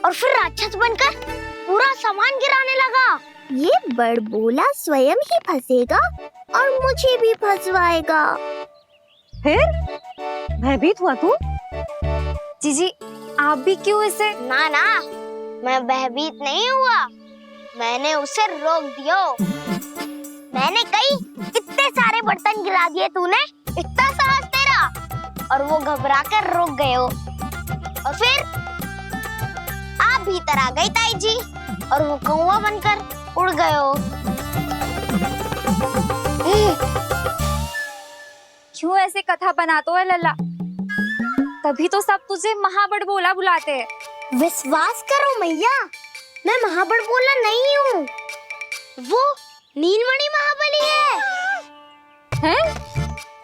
और फिर राक्षस बनकर पूरा सामान गिराने लगा। ये बड़बोला स्वयं ही फंसेगा और मुझे भी फंसवाएगा। फिर भयभीत हुआ तू? जीजी आप भी क्यों ऐसे? ना ना, मैं भयभीत नहीं हुआ, मैंने उसे रोक दिया। मैंने कही इतने सारे बर्तन गिरा दिए तूने, इतना साहस तेरा, और वो घबरा कर रुक गए हो। और फिर आप भीतर आ गई ताई जी और वो कौवा बनकर उड़ गए हो। क्यों ऐसे कथा बनाते हो लल्ला? तभी तो सब तुझे महाबड़बोला बुलाते हैं। विश्वास करो मैया, मैं महाबड़बोला नहीं हूँ, वो नीलमणि महाबली है। हैं?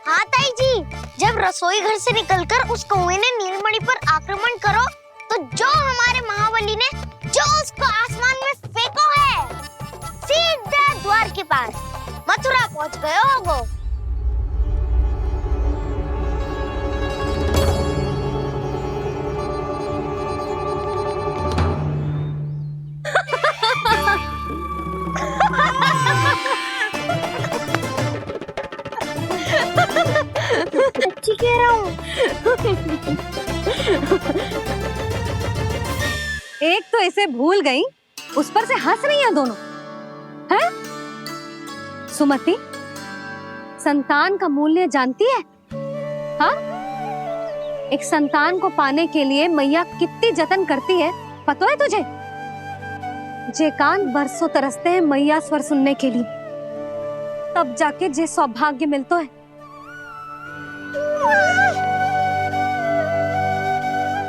हाँ ताई जी, जब रसोई घर से निकलकर उस कौवे ने नीलमणि पर आक्रमण करो तो जो हमारे महाबली ने जो उसको आसमान में फेंको है, सीधा द्वार के पास मथुरा पहुंच गए होगो। सच्ची कह रहा हूँ। एक तो इसे भूल गई, उस पर से हंस रही हैं दोनों, हैं? सुमति, संतान का मूल्य जानती है? हाँ? एक संतान को पाने के लिए मैया कितनी जतन करती है, पता है तुझे? जे कान बरसों तरसते हैं मैया स्वर सुनने के लिए, तब जाके जे सौभाग्य मिलता है।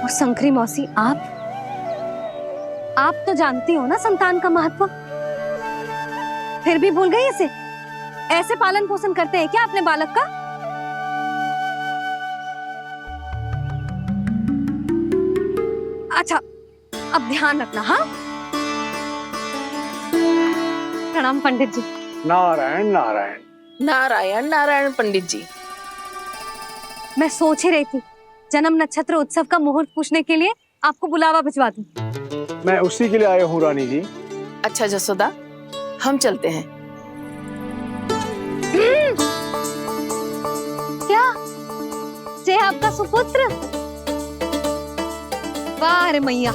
और शंकरी मौसी, आप तो जानती हो ना संतान का महत्व, फिर भी भूल गई इसे? ऐसे पालन पोषण करते हैं क्या अपने बालक का? अच्छा, अब ध्यान रखना। हाँ, प्रणाम पंडित जी। नारायण नारायण। नारायण नारायण पंडित जी। मैं सोच ही रही थी जन्म नक्षत्र उत्सव का मुहूर्त पूछने के लिए आपको बुलावा भिजवा दूं। मैं उसी के लिए आया हूँ रानी जी। अच्छा जसोदा, हम चलते हैं। क्या जे आपका सुपुत्र? वाह रे मैया।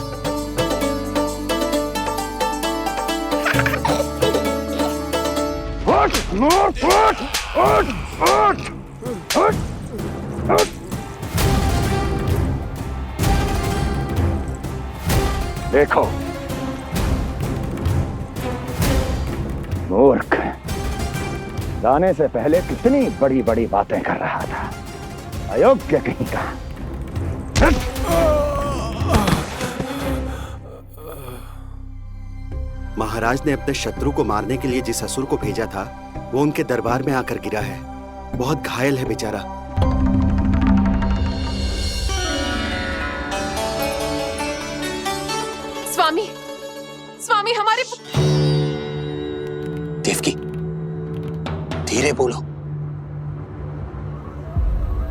उठ, उठ, उठ, उठ, उठ, उठ, उठ। देखो मूर्ख, जाने से पहले कितनी बड़ी बड़ी बातें कर रहा था, अयोग्य कहीं का। महाराज ने अपने शत्रु को मारने के लिए जिस असुर को भेजा था वो उनके दरबार में आकर गिरा है, बहुत घायल है बेचारा। स्वामी, स्वामी हमारे देवकी, धीरे बोलो।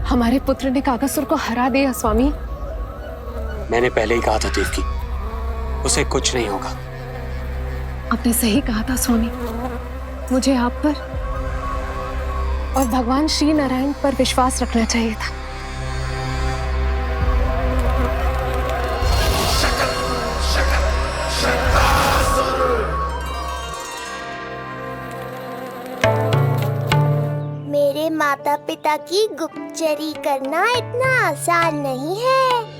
हमारे पुत्र ने काकासुर को हरा दिया स्वामी। मैंने पहले ही कहा था देवकी, उसे कुछ नहीं होगा। आपने सही कहा था स्वामी, मुझे आप पर और भगवान श्री नारायण पर विश्वास रखना चाहिए था। मेरे माता पिता की गुप्तचरी करना इतना आसान नहीं है।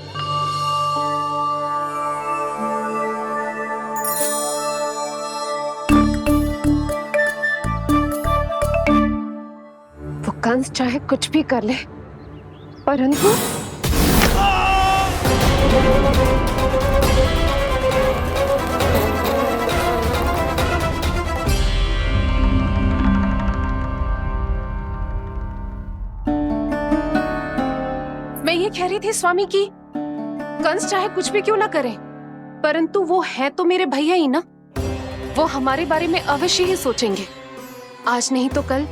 वो कंस चाहे कुछ भी कर ले, परंतु मैं ये कह रही थी स्वामी कि कंस चाहे कुछ भी क्यों ना करे, परंतु वो है तो मेरे भैया ही ना। वो हमारे बारे में अवश्य ही सोचेंगे। आज नहीं तो कल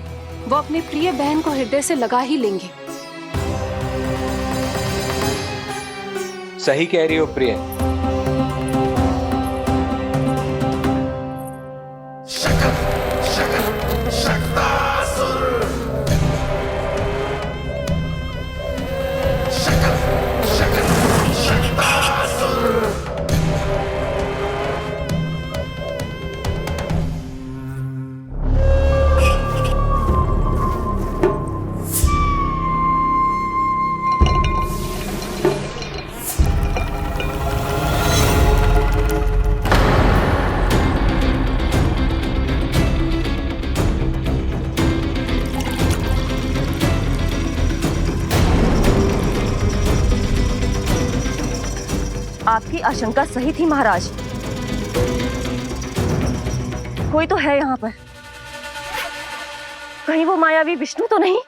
वो अपनी प्रिय बहन को हृदय से लगा ही लेंगे। सही कह रही हो प्रिय। आपकी आशंका सही थी महाराज। कोई तो है यहाँ पर। कहीं वो मायावी विष्णु तो नहीं?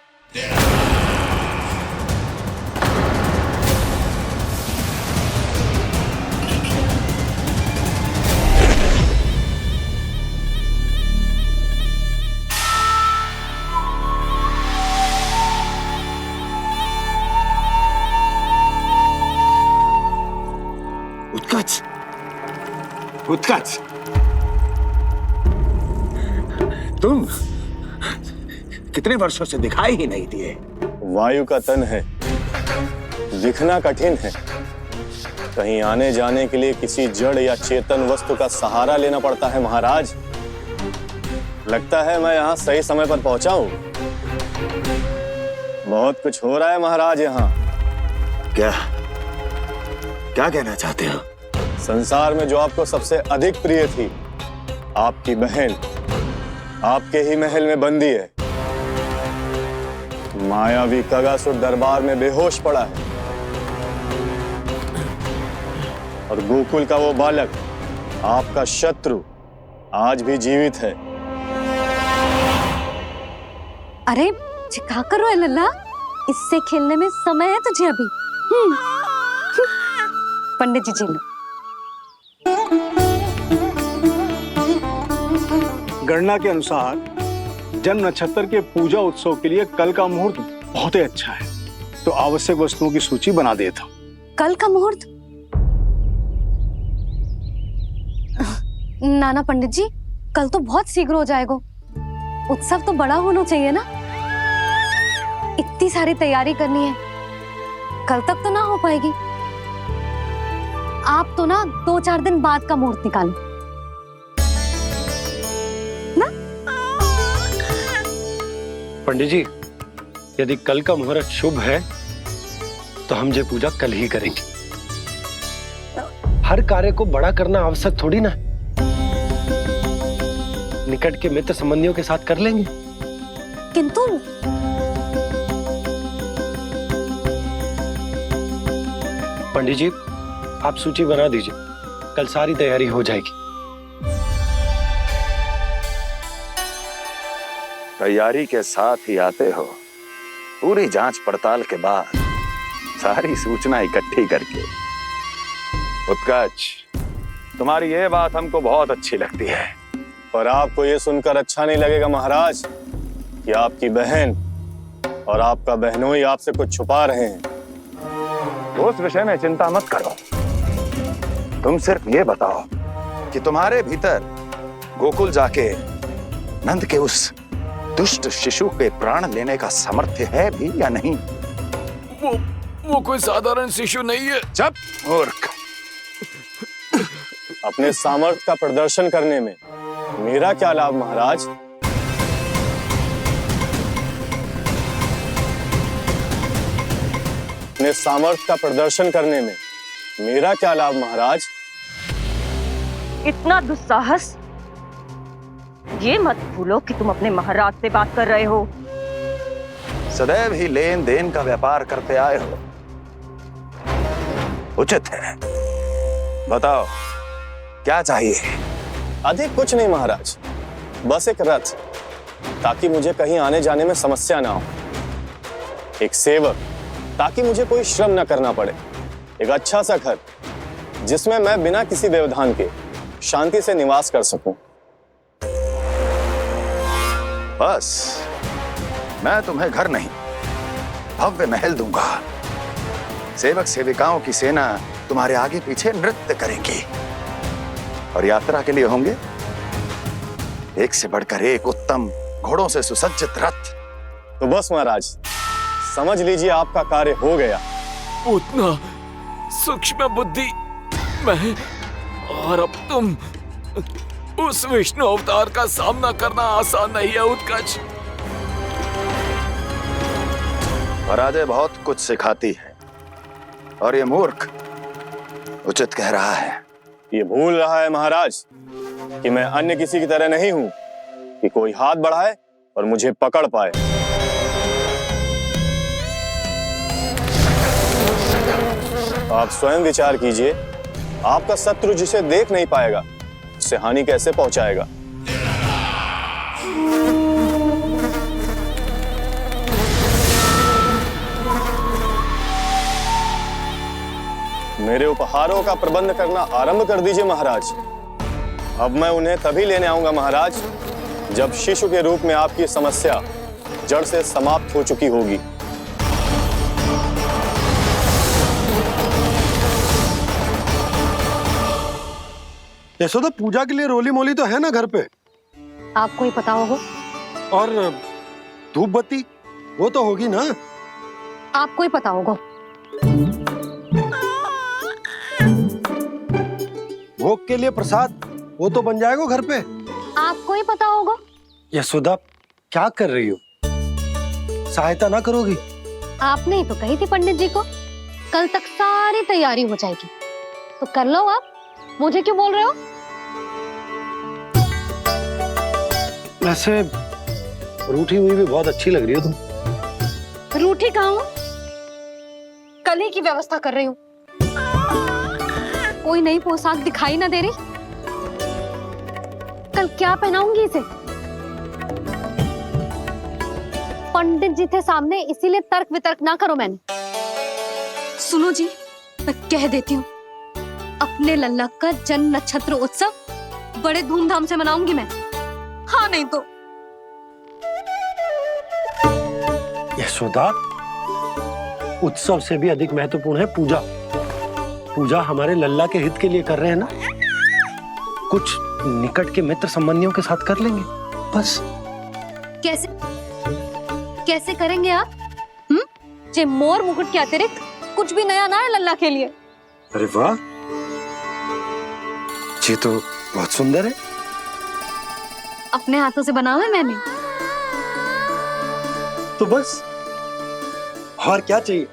उत्कच, उत्कच, तुम कितने वर्षों से दिखाई ही नहीं दिए। वायु का तन है, दिखना कठिन है। कहीं आने जाने के लिए किसी जड़ या चेतन वस्तु का सहारा लेना पड़ता है महाराज। लगता है मैं यहाँ सही समय पर पहुंचा हूँ। बहुत कुछ हो रहा है महाराज यहाँ। क्या क्या कहना चाहते हो? संसार में जो आपको सबसे अधिक प्रिय थी, आपकी बहन, आपके ही महल में बंदी है। मायावी कगासुर दरबार में बेहोश पड़ा है और गोकुल का वो बालक, आपका शत्रु, आज भी जीवित है। अरे चिका करो लल्ला, इससे खेलने में समय है तुझे अभी। पंडित जी लो। गणना के अनुसार जन्म नक्षत्र के पूजा उत्सव के लिए कल का मुहूर्त बहुत ही अच्छा है, तो आवश्यक वस्तुओं की सूची बना देता हूँ। कल का मुहूर्त? नाना पंडित जी, कल तो बहुत शीघ्र हो जाएगा। उत्सव तो बड़ा होना चाहिए ना। इतनी सारी तैयारी करनी है, कल तक तो ना हो पाएगी। आप तो ना 2-4 दिन बाद का मुहूर्त निकालो ना। पंडित जी, यदि कल का मुहूर्त शुभ है तो हम ये पूजा कल ही करेंगे। हर कार्य को बड़ा करना आवश्यक थोड़ी ना। निकट के मित्र संबंधियों के साथ कर लेंगे। किंतु पंडित जी, आप सूची बना दीजिए, कल सारी तैयारी हो जाएगी। तैयारी के साथ ही आते हो, पूरी जांच पड़ताल के बाद सारी सूचना इकट्ठी करके। उत्कच, तुम्हारी ये बात हमको बहुत अच्छी लगती है। पर आपको ये सुनकर अच्छा नहीं लगेगा महाराज कि आपकी बहन और आपका बहनोई आपसे कुछ छुपा रहे हैं। उस विषय में चिंता मत करो, तुम सिर्फ ये बताओ कि तुम्हारे भीतर गोकुल जाके नंद के उस दुष्ट शिशु के प्राण लेने का सामर्थ्य है भी या नहीं? वो कोई साधारण शिशु नहीं है। चुप मूर्ख। अपने सामर्थ्य का प्रदर्शन करने में मेरा क्या लाभ महाराज? अपने सामर्थ्य का प्रदर्शन करने में मेरा क्या लाभ महाराज? इतना दुस्साहस! ये मत भूलो कि तुम अपने महाराज से बात कर रहे हो। सदैव ही लेन देन का व्यापार करते आए हो, उचित है। बताओ क्या चाहिए? अधिक कुछ नहीं महाराज, बस एक रथ, ताकि मुझे कहीं आने जाने में समस्या ना हो। एक सेवक, ताकि मुझे कोई श्रम न करना पड़े। एक अच्छा सा घर, जिसमें मैं बिना किसी व्यवधान के शांति से निवास कर सकूं। बस, मैं तुम्हें घर नहीं, भव्य महल दूंगा। सेवक सेविकाओं की सेना तुम्हारे आगे पीछे नृत्य करेंगी और यात्रा के लिए होंगे एक से बढ़कर एक उत्तम घोड़ों से सुसज्जित रथ। तो बस महाराज, समझ लीजिए आपका कार्य हो गया। उतना सूक्ष्म बुद्धि मैं, और अब तुम, उस विष्णु अवतार का सामना करना आसान नहीं है उत्कच। पराजय बहुत कुछ सिखाती है और ये मूर्ख उचित कह रहा है। ये भूल रहा है महाराज कि मैं अन्य किसी की तरह नहीं हूं कि कोई हाथ बढ़ाए और मुझे पकड़ पाए। आप स्वयं विचार कीजिए आपका शत्रु जिसे देख नहीं पाएगा उससे हानि कैसे पहुंचाएगा? मेरे उपहारों का प्रबंध करना आरंभ कर दीजिए महाराज। अब मैं उन्हें तभी लेने आऊंगा महाराज जब शिशु के रूप में आपकी समस्या जड़ से समाप्त हो चुकी होगी। यशोदा, पूजा के लिए रोली मोली तो है ना घर पे? आपको ही पता होगा। और धूप बत्ती वो तो होगी ना? आपको ही पता होगा। भोग के लिए प्रसाद वो तो बन जाएगा घर पे? आपको ही पता होगा। यशोदा, क्या कर रही हो? सहायता ना करोगी? आपने ही तो कही थी पंडित जी को कल तक सारी तैयारी हो जाएगी, तो कर लो आप। मुझे क्यों बोल रहे हो? वैसे रूठी हुई भी बहुत अच्छी लग रही हो तुम। रूठी कहाँ हूँ? कल ही की व्यवस्था कर रही हूँ। कोई नई पोशाक दिखाई ना दे रही? कल क्या पहनाऊंगी इसे? पंडित जी थे सामने, इसीलिए तर्क वितर्क ना करो। मैंने सुनो जी, मैं कह देती हूँ, अपने लल्ला का जन्म नक्षत्र उत्सव बड़े धूमधाम से मनाऊंगी मैं। हाँ नहीं तो। यशोदा, उत्सव से भी अधिक महत्वपूर्ण है पूजा। पूजा हमारे लल्ला के हित के लिए कर रहे हैं ना। कुछ निकट के मित्र संबंधियों के साथ कर लेंगे बस। कैसे कैसे करेंगे आप? जे मोर मुकुट के अतिरिक्त कुछ भी नया ना है लल्ला के लिए। अरे वाह, ये तो बहुत सुंदर है। अपने हाथों से बनाया है मैंने। तो बस और क्या चाहिए?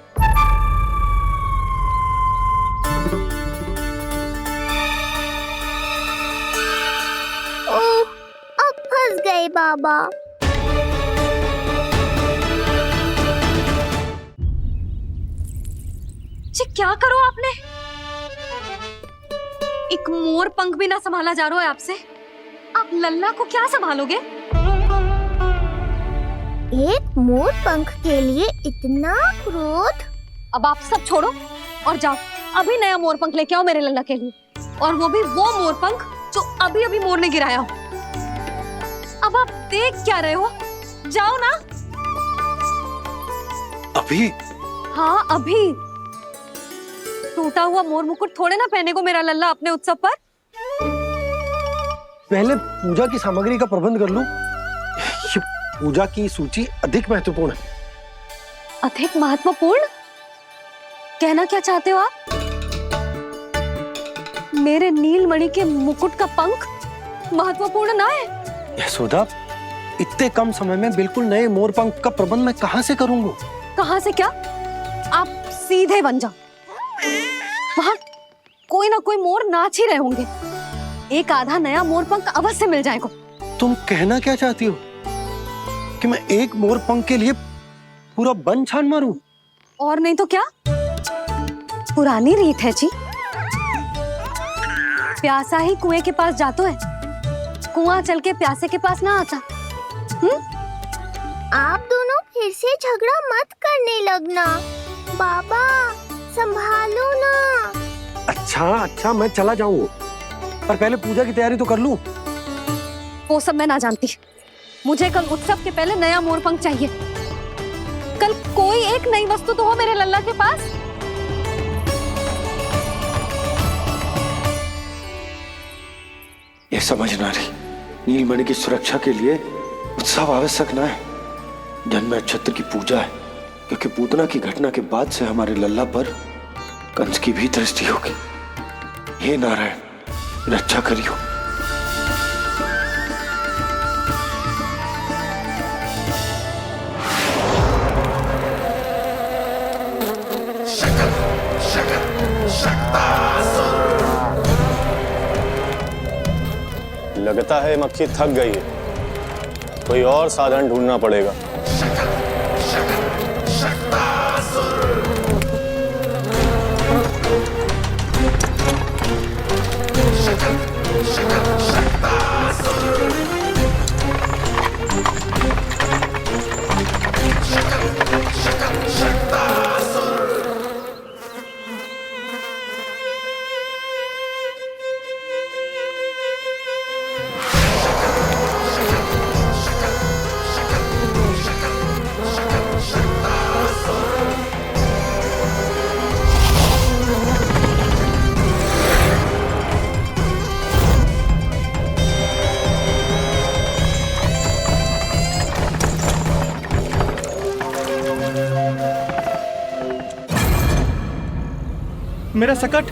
ओह, अब फंस गए बाबा। जी क्या करो आपने? एक मोर पंख भी ना संभाला जा रहा है आपसे। आप लल्ला को क्या संभालोगे? एक मोर पंख के लिए इतना क्रोध? अब आप सब छोड़ो और जाओ, अभी नया मोर पंख लेके आओ मेरे लल्ला के लिए, और वो भी वो मोर पंख जो अभी अभी मोर ने गिराया हो। अब आप देख क्या रहे हो? जाओ ना। अभी? हाँ अभी। टूटा हुआ मोर मुकुट थोड़े ना पहने को मेरा लल्ला अपने उत्सव पर। पहले पूजा की सामग्री का प्रबंध कर लूं। ये पूजा की सूची अधिक महत्वपूर्ण है। अधिक महत्वपूर्ण? कहना क्या चाहते हो आप? मेरे नीलमणि के मुकुट का पंख महत्वपूर्ण ना है? यशोदा, इतने कम समय में बिल्कुल नए मोर पंख का प्रबंध मैं कहां से करूंगा? कहां से क्या? आप सीधे बन जाओ। वहां कोई ना कोई मोर नाच ही रहे होंगे। एक आधा नया मोर पंख अवश्य मिल जाएगा। तुम कहना क्या चाहती हो कि मैं एक मोर पंख के लिए पूरा वन छान मारूं? और नहीं तो क्या, पुरानी रीत है जी। प्यासा ही कुएं के पास जातो है, कुआं चल के प्यासे के पास ना आता। आप दोनों फिर से झगड़ा मत करने लगना। बाबा संभालो ना। अच्छा मैं चला जाऊंगा, पर पहले पूजा की तैयारी तो कर लूं। वो सब मैं ना जानती। मुझे कल उत्सव के पहले नया मोर पंख चाहिए। कल कोई एक नई वस्तु तो हो मेरे लल्ला के पास। ये समझ ना रही, नीलमणि की सुरक्षा के लिए उत्सव आवश्यक ना है, जन्म नक्षत्र की पूजा है, क्योंकि पूतना की घटना के बाद से हमारे लल्ला पर कंस की भी दृष्टि होगी। हे नारायण, रक्षा करियो। लगता है मक्खी थक गई है, कोई और साधन ढूंढना पड़ेगा। मेरा सकट।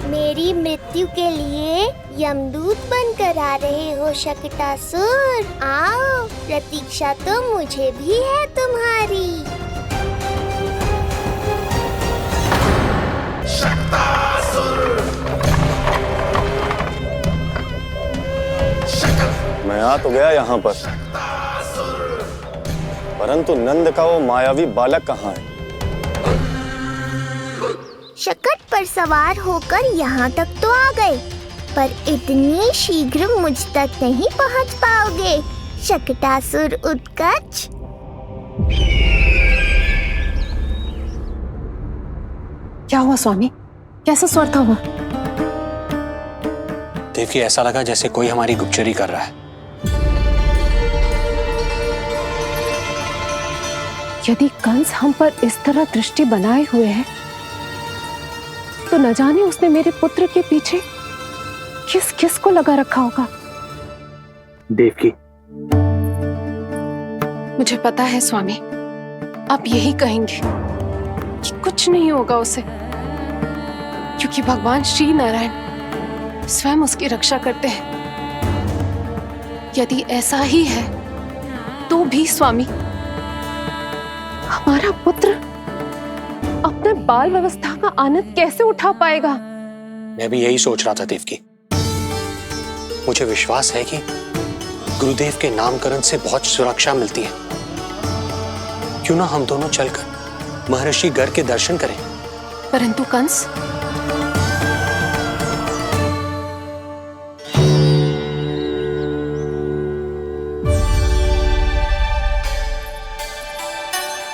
मेरी मृत्यु के लिए यमदूत बनकर आ रहे हो शकटासुर? आओ, प्रतीक्षा तो मुझे भी है तुम्हारी। मैं आ तो गया यहाँ पर, परंतु नंद का वो मायावी बालक कहाँ है? शकट पर सवार होकर यहाँ तक तो आ गए, पर इतनी शीघ्र मुझ तक नहीं पहुँच पाओगे शकटासुर उत्कच। क्या हुआ स्वामी? कैसा स्वर था वो? देवकी, ऐसा लगा जैसे कोई हमारी गुप्तचरी कर रहा है। यदि कंस हम पर इस तरह दृष्टि बनाए हुए है, तो न जाने उसने मेरे पुत्र के पीछे किस किस को लगा रखा होगा। देवकी, मुझे पता है स्वामी, आप यही कहेंगे कि कुछ नहीं होगा उसे, क्योंकि भगवान श्री नारायण स्वयं उसकी रक्षा करते हैं। यदि ऐसा ही है तो भी स्वामी, हमारा पुत्र अपने बाल व्यवस्था का आनंद कैसे उठा पाएगा? मैं भी यही सोच रहा था देवकी। मुझे विश्वास है कि गुरुदेव के नामकरण से बहुत सुरक्षा मिलती है। क्यों ना हम दोनों चलकर महर्षि घर के दर्शन करें? परंतु कंस,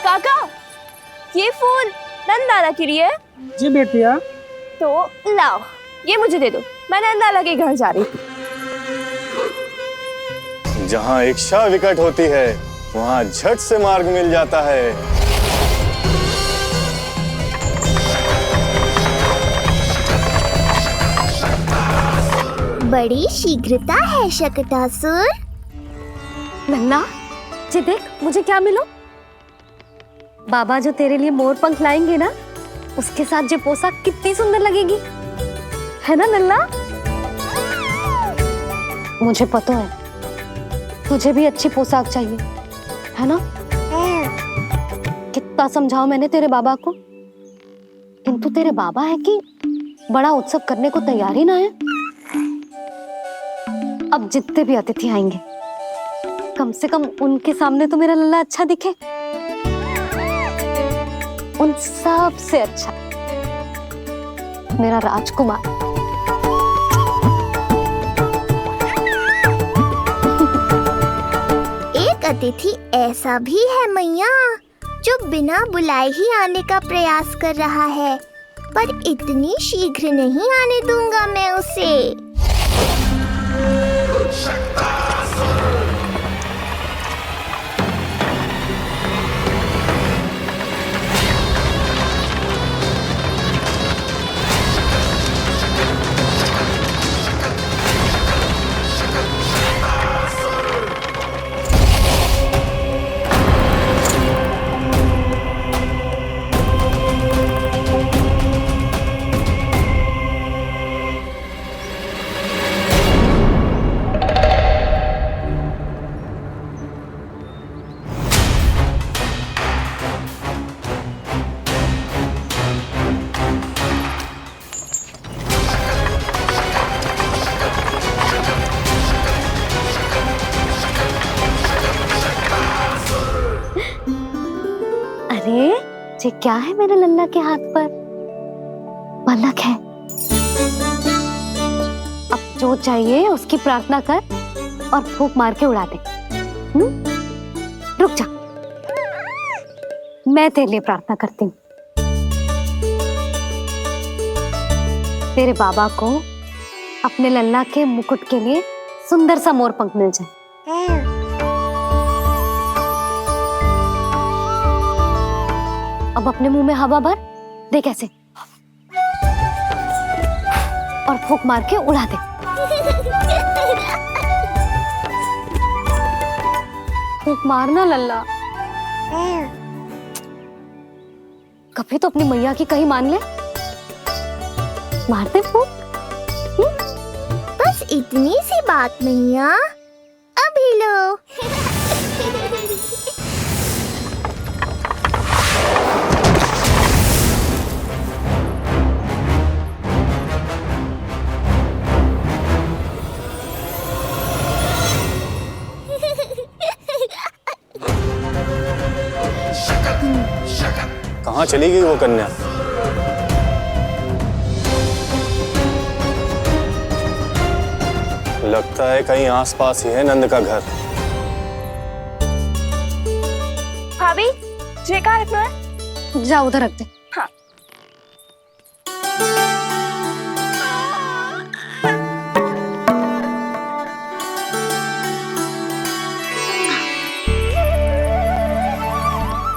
काका, ये फूल नंदाला के लिए है? जी बेटिया। तो लाओ, ये मुझे दे दो, मैं नंदाला के घर जा रही हूँ। जहाँ इच्छा विकट होती है, वहाँ झट से मार्ग मिल जाता है। बड़ी शीघ्रता है शकटासुर। नन्ना, जी देख मुझे क्या मिलो। बाबा जो तेरे लिए मोर पंख लाएंगे ना, उसके साथ जो पोशाक कितनी सुंदर लगेगी, है ना नन्ना? मुझे पता है तुझे भी अच्छी पोशाक चाहिए, है ना? कितना समझाओ मैंने तेरे बाबा को, किंतु तेरे बाबा है कि बड़ा उत्सव करने को तैयार ही ना है। अब जितने भी अतिथि आएंगे, कम से कम उनके सामने तो मेरा लल्ला अच्छा दिखे। उन सब से अच्छा मेरा राजकुमार। एक अतिथि ऐसा भी है मैया, जो बिना बुलाए ही आने का प्रयास कर रहा है, पर इतनी शीघ्र नहीं आने दूंगा मैं उसे। अरे ये क्या है मेरे लल्ला के हाथ पर? पलक है। अब जो चाहिए उसकी प्रार्थना कर और फूंक मार के उड़ा दे। रुक जा, मैं तेरे लिए प्रार्थना करती हूँ। तेरे बाबा को अपने लल्ला के मुकुट के लिए सुंदर सा मोर पंख मिल जाए। अब अपने मुंह में हवा भर दे, कैसे, और फूंक मार के उड़ा दे। फूंक मारना लल्ला। कभी तो अपनी मैया की कहीं मान ले। मारते फूक। बस इतनी सी बात मैया, अभी लो। कहाँ चली गई वो कन्या? लगता है कहीं आसपास ही है नंद का घर। भाभी जे कहाँ रखना है? जा उधर रख दे। हाँ।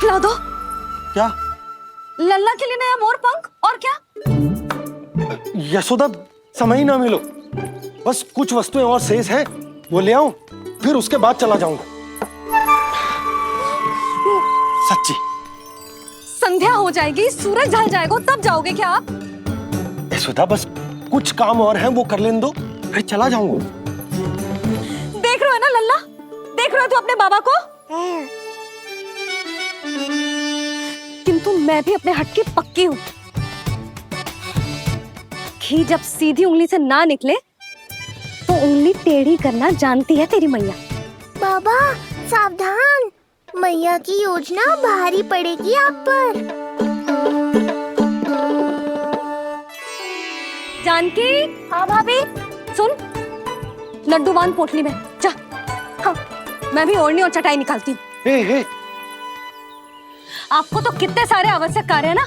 खिला दो। क्या? लल्ला के लिए नया मोर पंख और क्या? यशोदा, समय ही ना मिलो। बस कुछ वस्तुएं और शेष हैं, वो ले आऊं, फिर उसके बाद चला जाऊंगा। सच्ची। संध्या हो जाएगी, सूरज ढल जाएगा, तब जाओगे क्या आप? यशोदा, बस कुछ काम और हैं, वो कर लेने दो, फिर चला जाऊंगा। देख रहे हो ना लल्ला, देख रहे हो तू अपने बाबा को? किंतु मैं भी अपने हट की पक्की हूँ। घी जब सीधी उंगली से ना निकले तो उंगली टेढ़ी करना जानती है तेरी मैया। बाबा सावधान, मैया की योजना भारी पड़ेगी आप पर। जानकी। हाँ भाभी। सुन, लड्डू बांध पोटली में, जा। हाँ, मैं भी ओढ़नी और चटाई निकालती हूँ। आपको तो कितने सारे आवश्यक कार्य है ना,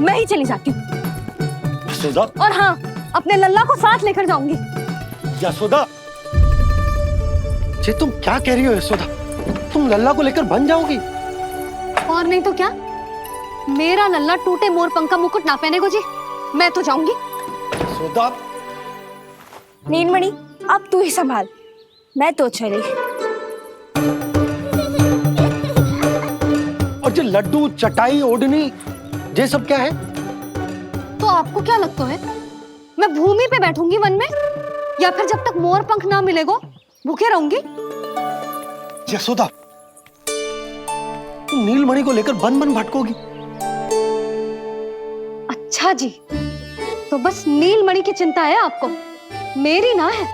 मैं ही चली जाती हूँ। यशोदा। और हाँ, अपने लल्ला को साथ लेकर जाऊंगी। यशोदा, ये तुम क्या कह रही हो यशोदा? तुम लल्ला को लेकर बन जाओगी? और नहीं तो क्या, मेरा लल्ला टूटे मोर पंख का मुकुट ना पहने को जी, मैं तो जाऊंगी। यशोदा। नीलमणि, अब तू ही संभाल, मैं तो चली। और जो लड्डू, चटाई, ओढ़नी, ये सब क्या है? तो आपको क्या लगता है, मैं भूमि पे बैठूंगी वन में, या फिर जब तक मोर पंख ना मिलेगा भूखे रहूंगी? यशोदा, तुम नीलमणि को लेकर बन बन भटकोगी। अच्छा जी, तो बस नीलमणि की चिंता है आपको, मेरी ना है।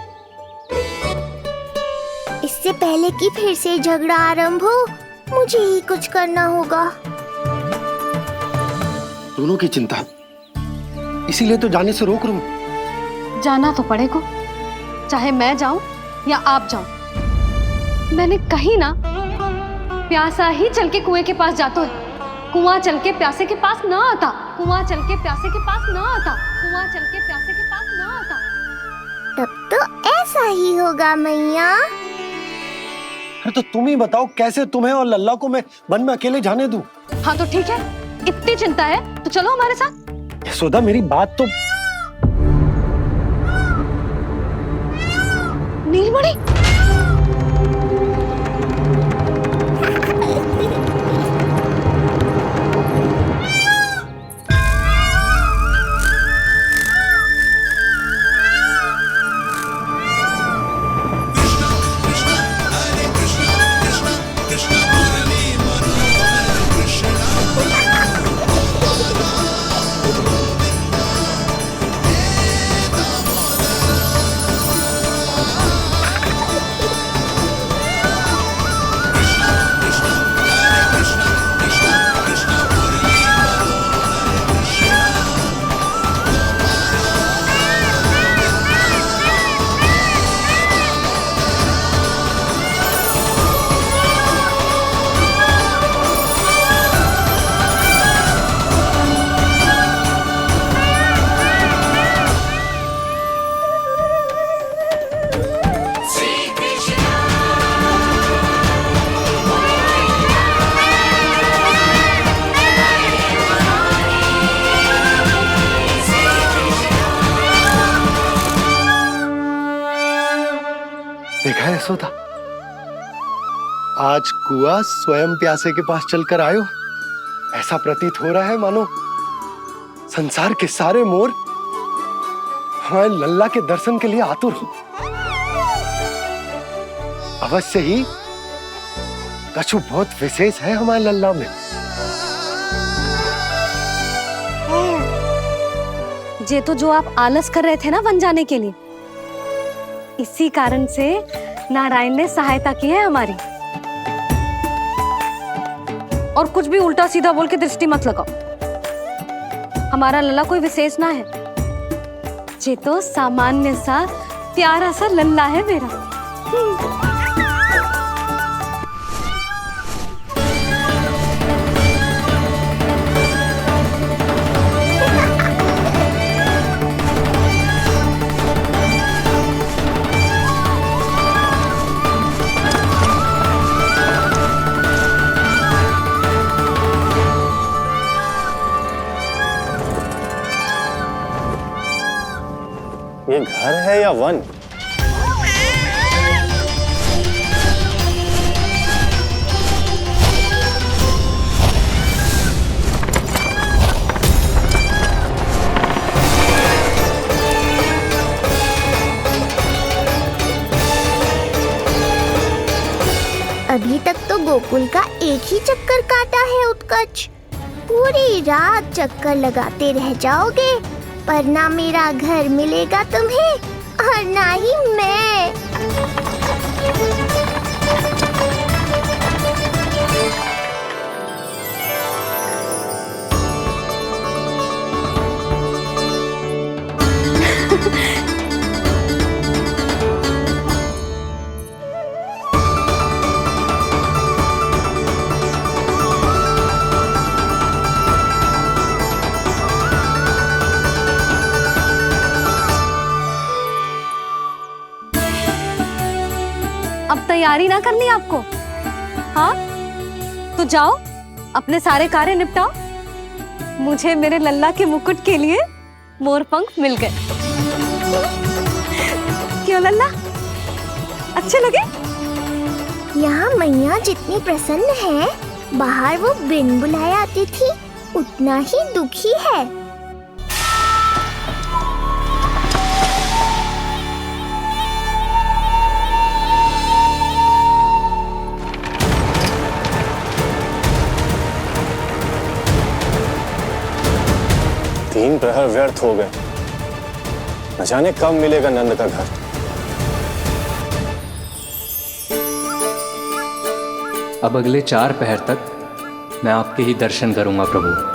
इससे पहले कि फिर से झगड़ा आरंभ हो, मुझे ही कुछ करना होगा। दोनों की चिंता, इसीलिए तो जाने से रोक रहा हूं। जाना तो पड़ेगा, चाहे मैं जाऊं या आप जाओ। मैंने कहीं ना प्यासा ही चल के कुएं के पास जाता है, कुआं चल के प्यासे के पास ना आता, कुआं चल के प्यासे के पास ना आता, कुआं चल के प्यासे के पास ना आता। तब तो ऐसा ही होगा मैया। अरे तो तुम ही बताओ, कैसे तुम्हें और लल्ला को मैं वन में अकेले जाने दूं? हाँ तो ठीक है, इतनी चिंता है तो चलो हमारे साथ। यशोदा, मेरी बात तो। नीलमणि। देखा है यशोदा, आज कुआं स्वयं प्यासे के पास चलकर आयो। ऐसा प्रतीत हो रहा है मानो संसार के सारे मोर हमारे लल्ला के दर्शन के लिए आतुर हो। अवश्य ही कछु बहुत विशेष है हमारे लल्ला में। ये तो जो आप आलस कर रहे थे ना बन जाने के लिए, इसी कारण से नारायण ने सहायता की है हमारी। और कुछ भी उल्टा सीधा बोल के दृष्टि मत लगाओ। हमारा लल्ला कोई विशेष ना है, ये तो सामान्य सा प्यारा सा लल्ला है मेरा। ये घर है या वन? अभी तक तो गोकुल का एक ही चक्कर काटा है उत्कर्ष। पूरी रात चक्कर लगाते रह जाओगे, पर ना मेरा घर मिलेगा तुम्हें और ना ही मैं। अब तैयारी ना करनी आपको? हाँ, तो जाओ अपने सारे कार्य निपटाओ। मुझे मेरे लल्ला के मुकुट के लिए मोरपंख मिल गए। क्यों लल्ला, अच्छे लगे? यहाँ मैया जितनी प्रसन्न है, बाहर वो बिन बुलाए आती थी उतना ही दुखी है। तीन प्रहर व्यर्थ हो गए, न जाने कब मिलेगा नंद का घर। अब अगले 4 पहर तक मैं आपके ही दर्शन करूंगा प्रभु।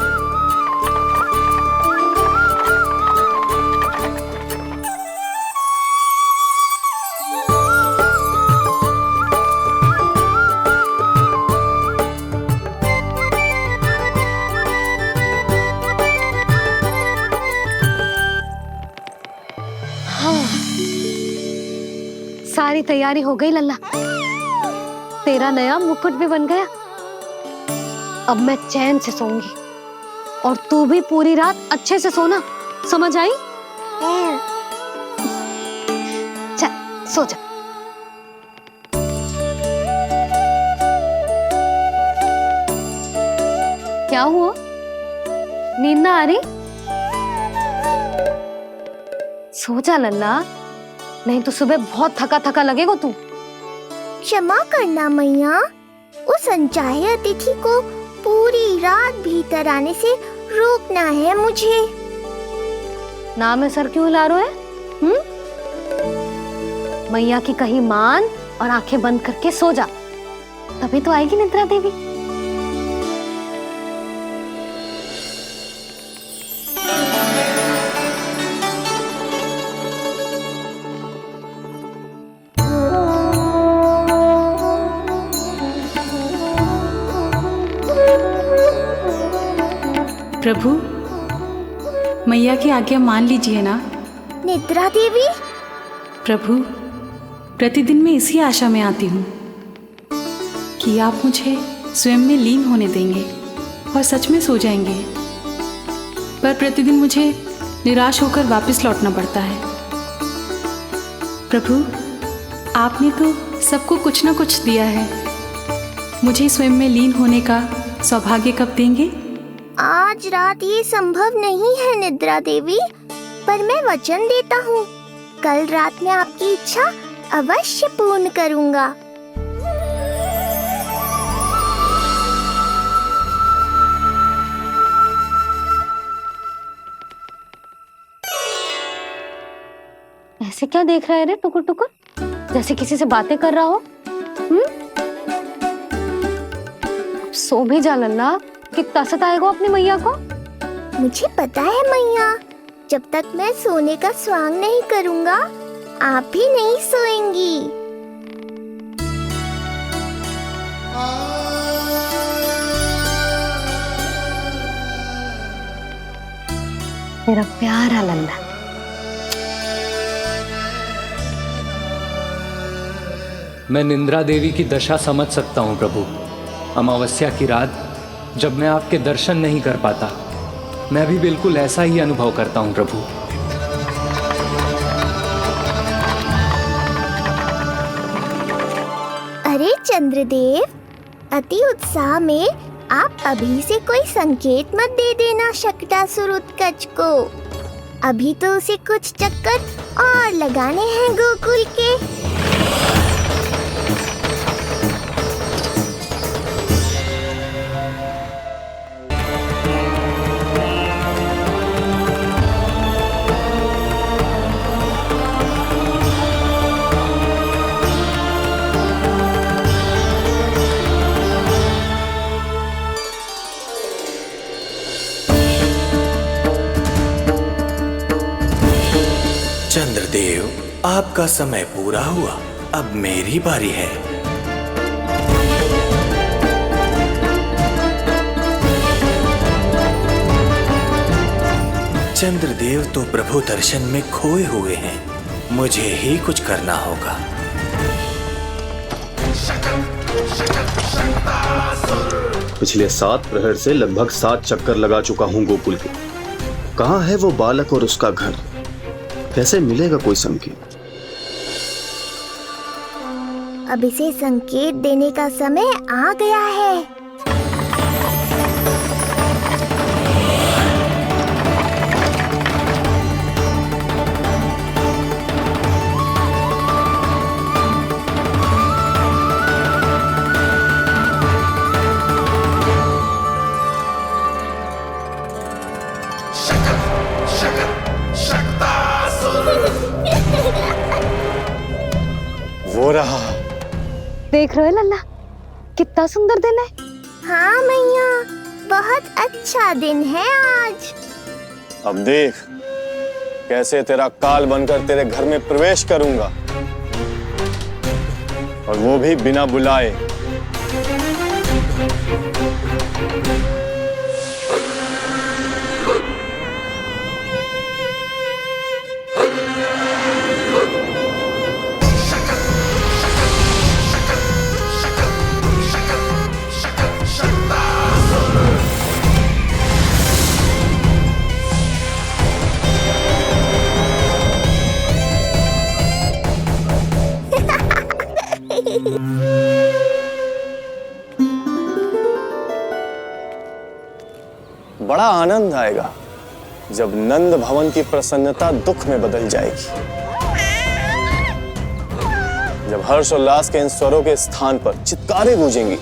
सारी तैयारी हो गई लल्ला, तेरा नया मुकुट भी बन गया। अब मैं चैन से सोऊंगी और तू भी पूरी रात अच्छे से सोना, समझ आई? चल सो जा। क्या हुआ, नींद ना आ रही? सो जा लल्ला, नहीं तो सुबह बहुत थका थका लगेगा तू। क्षमा करना मैया, उस अनचाहे अतिथि को पूरी रात भीतर आने से रोकना है मुझे। ना में सर क्यों हिला रहे हैं? मैया की कहीं मान और आंखें बंद करके सो जा, तभी तो आएगी निद्रा देवी। प्रभु, मैया की आज्ञा मान लीजिए ना। निद्रा देवी? प्रभु, प्रतिदिन मैं इसी आशा में आती हूँ कि आप मुझे स्वयं में लीन होने देंगे और सच में सो जाएंगे, पर प्रतिदिन मुझे निराश होकर वापस लौटना पड़ता है। प्रभु, आपने तो सबको कुछ ना कुछ दिया है, मुझे स्वयं में लीन होने का सौभाग्य कब देंगे? आज रात ये संभव नहीं है निद्रा देवी, पर मैं वचन देता हूँ कल रात में आपकी इच्छा अवश्य पूर्ण करूँगा। ऐसे क्या देख रहा है रे टुकुर टुकुर, जैसे किसी से बातें कर रहा हो? सो भी जा लल्ला, कितना सताएगा अपनी मैया को। मुझे पता है मैया, जब तक मैं सोने का स्वांग नहीं करूँगा आप भी नहीं सोएंगी। मेरा प्यारा लल्ला। मैं निंद्रा देवी की दशा समझ सकता हूँ प्रभु। अमावस्या की रात जब मैं आपके दर्शन नहीं कर पाता, मैं भी बिल्कुल ऐसा ही अनुभव करता हूँ प्रभु। अरे चंद्रदेव, अति उत्साह में आप अभी से कोई संकेत मत दे देना शक्टासुर उत्कच को। अभी तो उसे कुछ चक्कर और लगाने हैं गोकुल के। चंद्रदेव, आपका समय पूरा हुआ, अब मेरी बारी है। चंद्रदेव तो प्रभु दर्शन में खोए हुए हैं, मुझे ही कुछ करना होगा। पिछले 7 प्रहर से लगभग 7 चक्कर लगा चुका हूँ गोकुल के। कहाँ है वो बालक और उसका घर? कैसे मिलेगा कोई संकेत? अब इसे संकेत देने का समय आ गया है। वो रहा। देख रहे हो लल्ला, कितना सुंदर दिन है। हाँ मैया, बहुत अच्छा दिन है आज। अब देख कैसे तेरा काल बनकर तेरे घर में प्रवेश करूंगा, और वो भी बिना बुलाए। बड़ा आनंद आएगा जब नंद भवन की प्रसन्नता दुख में बदल जाएगी, जब हर्षोल्लास के इन स्वरों के स्थान पर चित्कारें गूंजेंगी।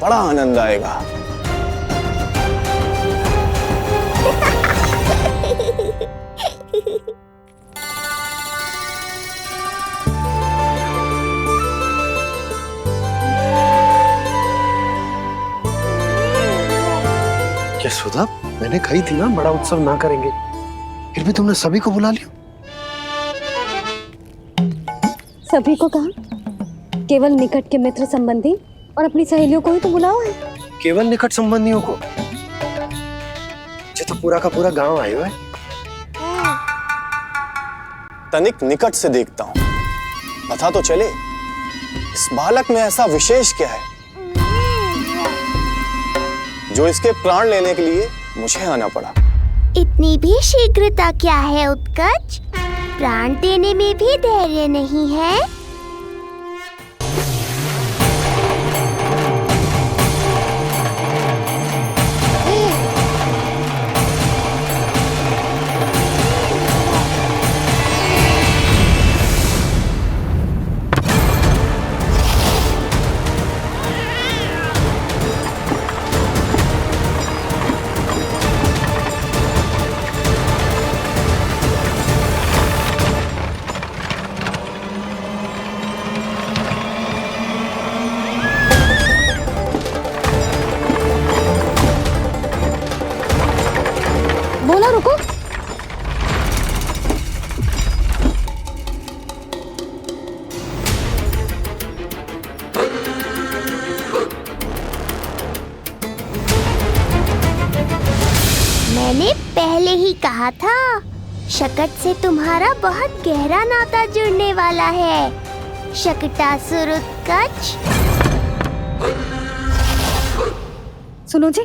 बड़ा आनंद आएगा। यशोदा, मैंने कही थी ना बड़ा उत्सव ना करेंगे, फिर भी तुमने सभी को बुला लिया। सभी को कहा? केवल निकट के मित्र संबंधी और अपनी सहेलियों को ही तो बुलाओ है। केवल निकट संबंधियों को? ये तो पूरा का पूरा गांव आया है। तनिक निकट से देखता हूं, पता तो चले इस बालक में ऐसा विशेष क्या है जो इसके प्राण लेने के लिए मुझे आना पड़ा। इतनी भी शीघ्रता क्या है उत्कच? प्राण देने में भी धैर्य नहीं है। मैंने पहले ही कहा था, शकट से तुम्हारा बहुत गहरा नाता जुड़ने वाला है। शकटासुर उत्कच। सुनो जी,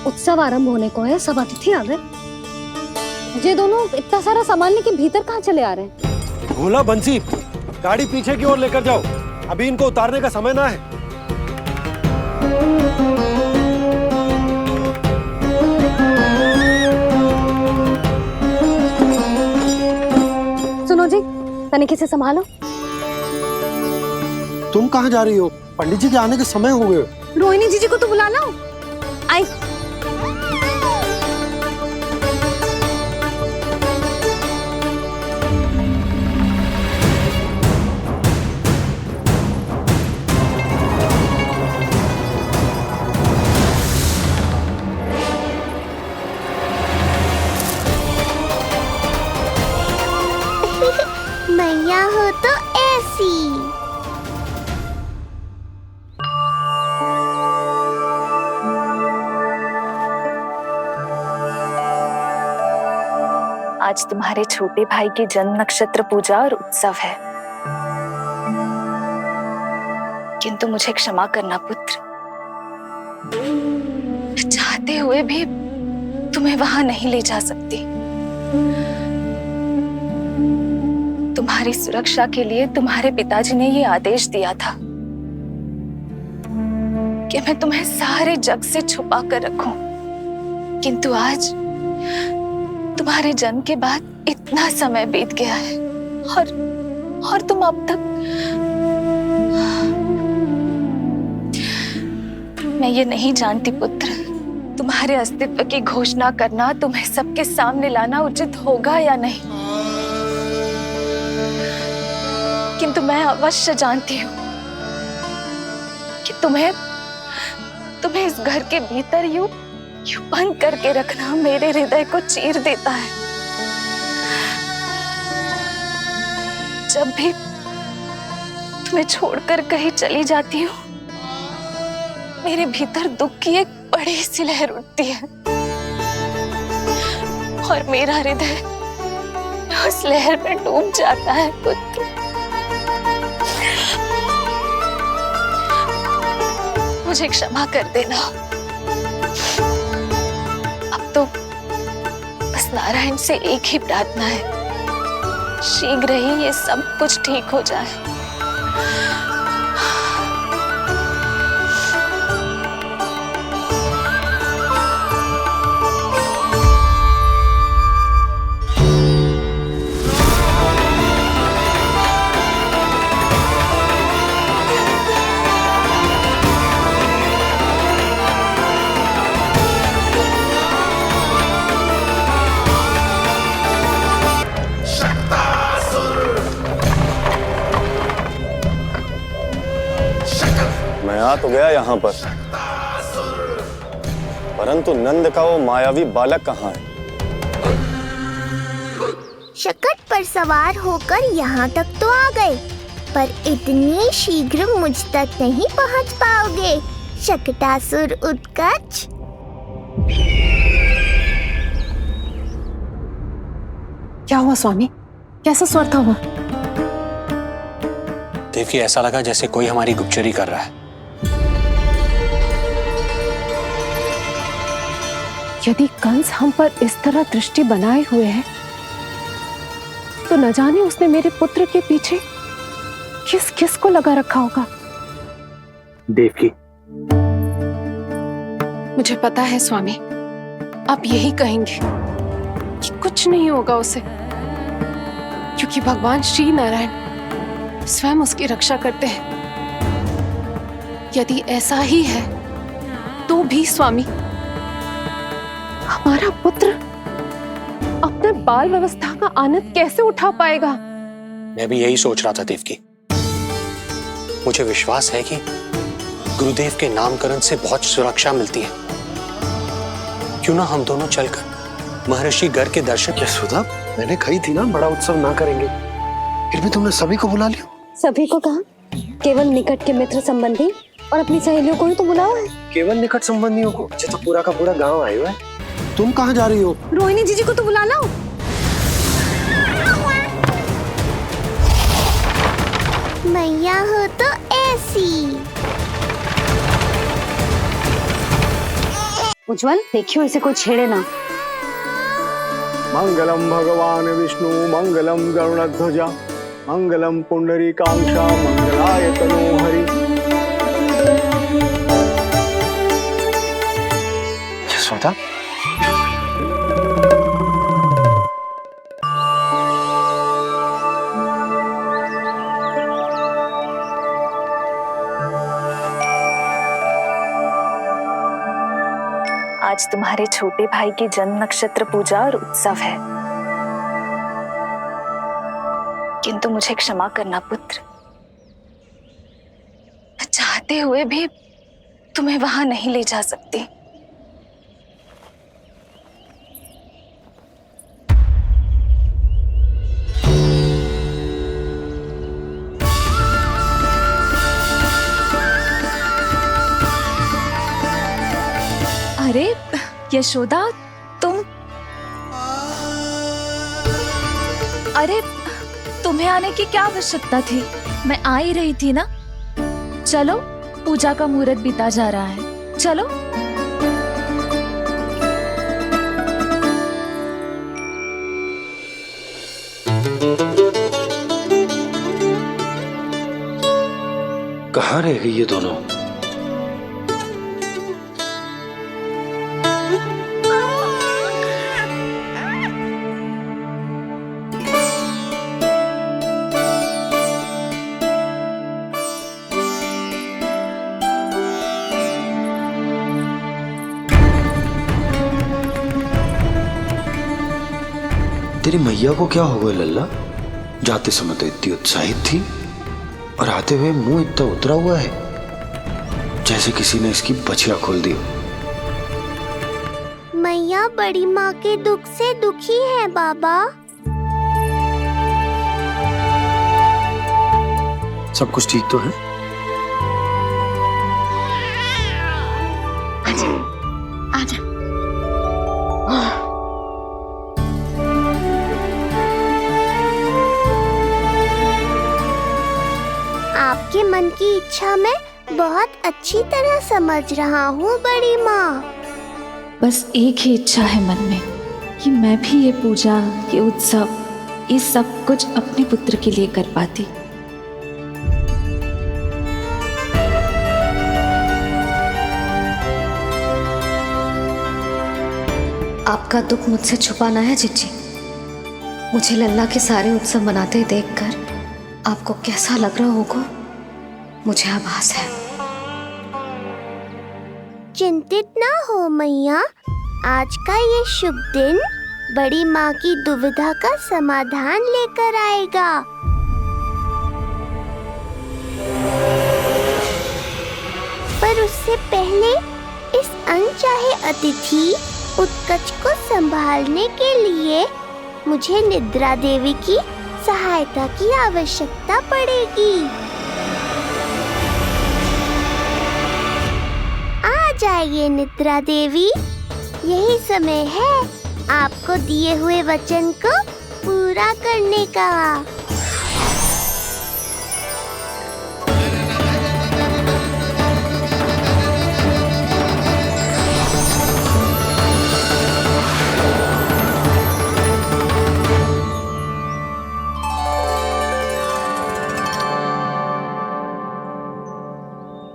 उत्सव आरंभ होने को है, सब अतिथि आ गए। ये दोनों इतना सारा सामान लेके भीतर कहाँ चले आ रहे हैं? भोला बंसी, गाड़ी पीछे की ओर लेकर जाओ, अभी इनको उतारने का समय ना है। सुनो जी, तनिके से संभालो। तुम कहाँ जा रही हो? पंडित जी के आने के समय हो गए। रोहिणी जी को तो बुला लो। आई। मैया हो तो ऐसी। आज तुम्हारे छोटे भाई की जन्म नक्षत्र पूजा और उत्सव है, किंतु मुझे क्षमा करना पुत्र, चाहते हुए भी तुम्हें वहां नहीं ले जा सकती। तुम्हारी सुरक्षा के लिए तुम्हारे पिताजी ने ये आदेश दिया था कि मैं तुम्हें सारे जग से छुपा कर रखूं, किंतु आज तुम्हारे जन्म के बाद इतना समय बीत गया है और तुम अब तक। मैं ये नहीं जानती पुत्र, तुम्हारे अस्तित्व की घोषणा करना, तुम्हें सबके सामने लाना उचित होगा या नहीं, किंतु मैं अवश्य जानती हूँ कि तुम्हें इस घर के भीतर यूं बंद करके रखना मेरे हृदय को चीर देता है। जब भी तुम्हें छोड़कर कहीं चली जाती हूँ, मेरे भीतर दुख की एक बड़ी सी लहर उठती है और मेरा हृदय उस लहर में डूब जाता है पुत्र। मुझे क्षमा कर देना। अब तो बस नारायण से एक ही प्रार्थना है, शीघ्र ही ये सब कुछ ठीक हो जाए। मैं आ तो गया यहाँ पर, परंतु नंद का वो मायावी बालक कहाँ है? शकट पर सवार होकर यहाँ तक तो आ गए, पर इतनी शीघ्र मुझ तक नहीं पहुँच पाओगे शकटासुर उत्कच। क्या हुआ स्वामी? कैसा स्वर था वो? देवकी, ऐसा लगा जैसे कोई हमारी गुप्तचरी कर रहा है। यदि कंस हम पर इस तरह दृष्टि बनाए हुए है, तो न जाने उसने मेरे पुत्र के पीछे किस किस को लगा रखा होगा। देवकी, मुझे पता है स्वामी, आप यही कहेंगे कि कुछ नहीं होगा उसे, क्योंकि भगवान श्री नारायण स्वयं उसकी रक्षा करते हैं। यदि ऐसा ही है तो भी स्वामी, हमारा पुत्र अपने बाल व्यवस्था का आनंद कैसे उठा पाएगा? मैं भी यही सोच रहा था देवकी। मुझे विश्वास है कि गुरुदेव के नामकरण से बहुत सुरक्षा मिलती है। क्यों ना हम दोनों चलकर महर्षि गर के दर्शन। यशोदा, मैंने कही थी ना बड़ा उत्सव ना करेंगे, फिर भी तुमने सभी को बुला लिया। सभी को कहा? केवल निकट के मित्र संबंधी और अपनी सहेलियों को ही तो बुलाओ है। केवल निकट संबंधियों को? तो पूरा का पूरा गांव आया हुआ है। तुम कहाँ जा रही हो? रोहिणी जीजी को तो बुला लाओ। मैया हो तो ऐसी। उज्जवल देखियो इसे कोई छेड़े ना। मंगलम भगवान विष्णु मंगलम गरुड़ध्वजा मंगलम पुंडरीकाक्षा मंगलाय तनोहरि। यशोदा, आज तुम्हारे छोटे भाई की जन्म नक्षत्र पूजा और उत्सव है, किंतु मुझे क्षमा करना पुत्र, चाहते हुए भी तुम्हें वहां नहीं ले जा सकती। अरे यशोदा, अरे तुम्हें आने की क्या आवश्यकता थी? मैं आ ही रही थी ना। चलो, पूजा का मुहूर्त बीता जा रहा है, चलो। कहाँ रह गई ये दोनों? तेरी मैया को क्या हो गया लल्ला? जाते समय तो इतनी उत्साहित थी और आते हुए मुंह इतना उतरा हुआ है जैसे किसी ने इसकी बचिया खोल दी। मैया बड़ी माँ के दुख से दुखी है बाबा। सब कुछ ठीक तो है? आजा। आपके मन की इच्छा मैं बहुत अच्छी तरह समझ रहा हूँ बड़ी माँ। बस एक ही इच्छा है मन में कि मैं भी ये पूजा, ये उत्सव, ये सब कुछ अपने पुत्र के लिए कर पाती। आपका दुख मुझसे छुपाना है जीजी। मुझे लल्ला के सारे उत्सव मनाते देखकर आपको कैसा लग रहा होगा, मुझे आभास है। चिंतित ना हो मैया, आज का ये शुभ दिन बड़ी माँ की दुविधा का समाधान लेकर आएगा। पर उससे पहले इस अनचाहे अतिथि उत्कच को संभालने के लिए मुझे निद्रा देवी की सहायता की आवश्यकता पड़ेगी। आ जाइए निद्रा देवी, यही समय है आपको दिए हुए वचन को पूरा करने का।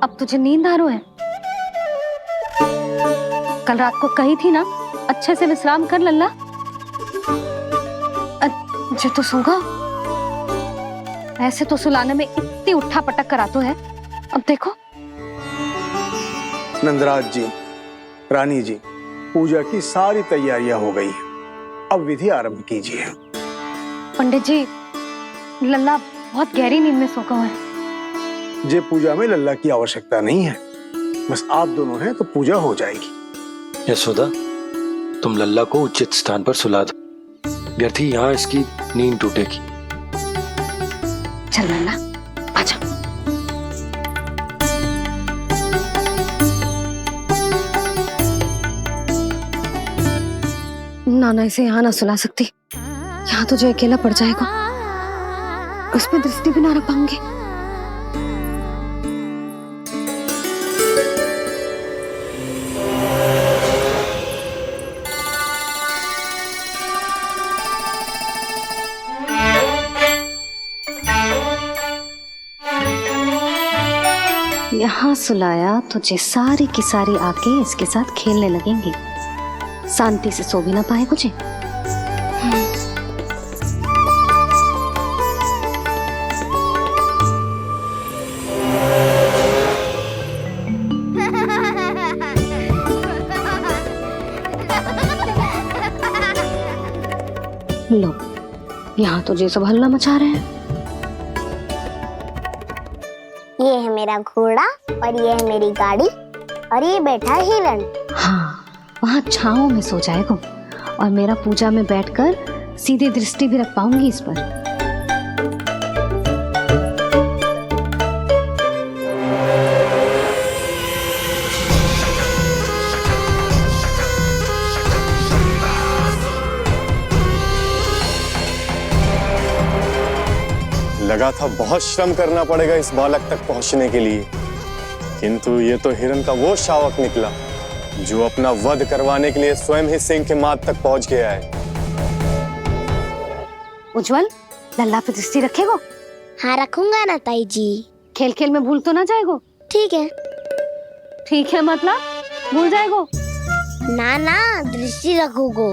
अब तुझे नींद आ रही है? कल रात को कही थी ना अच्छे से विश्राम कर लल्ला। जो तो सोगा, ऐसे तो सुलाने में इतनी उठा पटक करा तो है। अब देखो। नंदराज जी, रानी जी, पूजा की सारी तैयारियां हो गई हैं। अब विधि आरंभ कीजिए। पंडित जी, लल्ला बहुत गहरी नींद में सोगा हुआ है। जे पूजा में लल्ला की आवश्यकता नहीं है, बस आप दोनों हैं तो पूजा हो जाएगी। यशोदा, तुम लल्ला को उचित स्थान पर सुला दो, व्यर्थ ही यहाँ इसकी नींद टूटेगी। चल लल्ला, आजा। नाना इसे यहाँ ना सुला सकती, यहाँ तो जो अकेला पड़ जाएगा, उस पर दृष्टि भी ना रख पाऊंगी। यहाँ सुलाया तो जे सारी की सारी आके इसके साथ खेलने लगेंगी, शांति से सो भी ना पाए मुझे। लो, यहाँ तो जे सब हल्ला मचा रहे हैं। ये है मेरा घोड़ा और ये है मेरी गाड़ी और ये बैठा है हिरण। हाँ, वहाँ छांव में सो जाएगा और मेरा पूजा में बैठकर सीधे दृष्टि भी रख पाऊंगी इस पर। लगा था बहुत श्रम करना पड़ेगा इस बालक तक पहुंचने के लिए, किंतु ये तो हिरण का वो शावक निकला जो अपना वध करवाने के लिए स्वयं ही सिंह के माद तक पहुंच गया है। उज्जवल, लल्ला पे दृष्टि रखेगो? हाँ रखूंगा ना ताई जी। खेल खेल में भूल तो ना जाएगो? ठीक है। ठीक है मतलब भूल जाएगो? ना ना, दृष्टि रखोगो।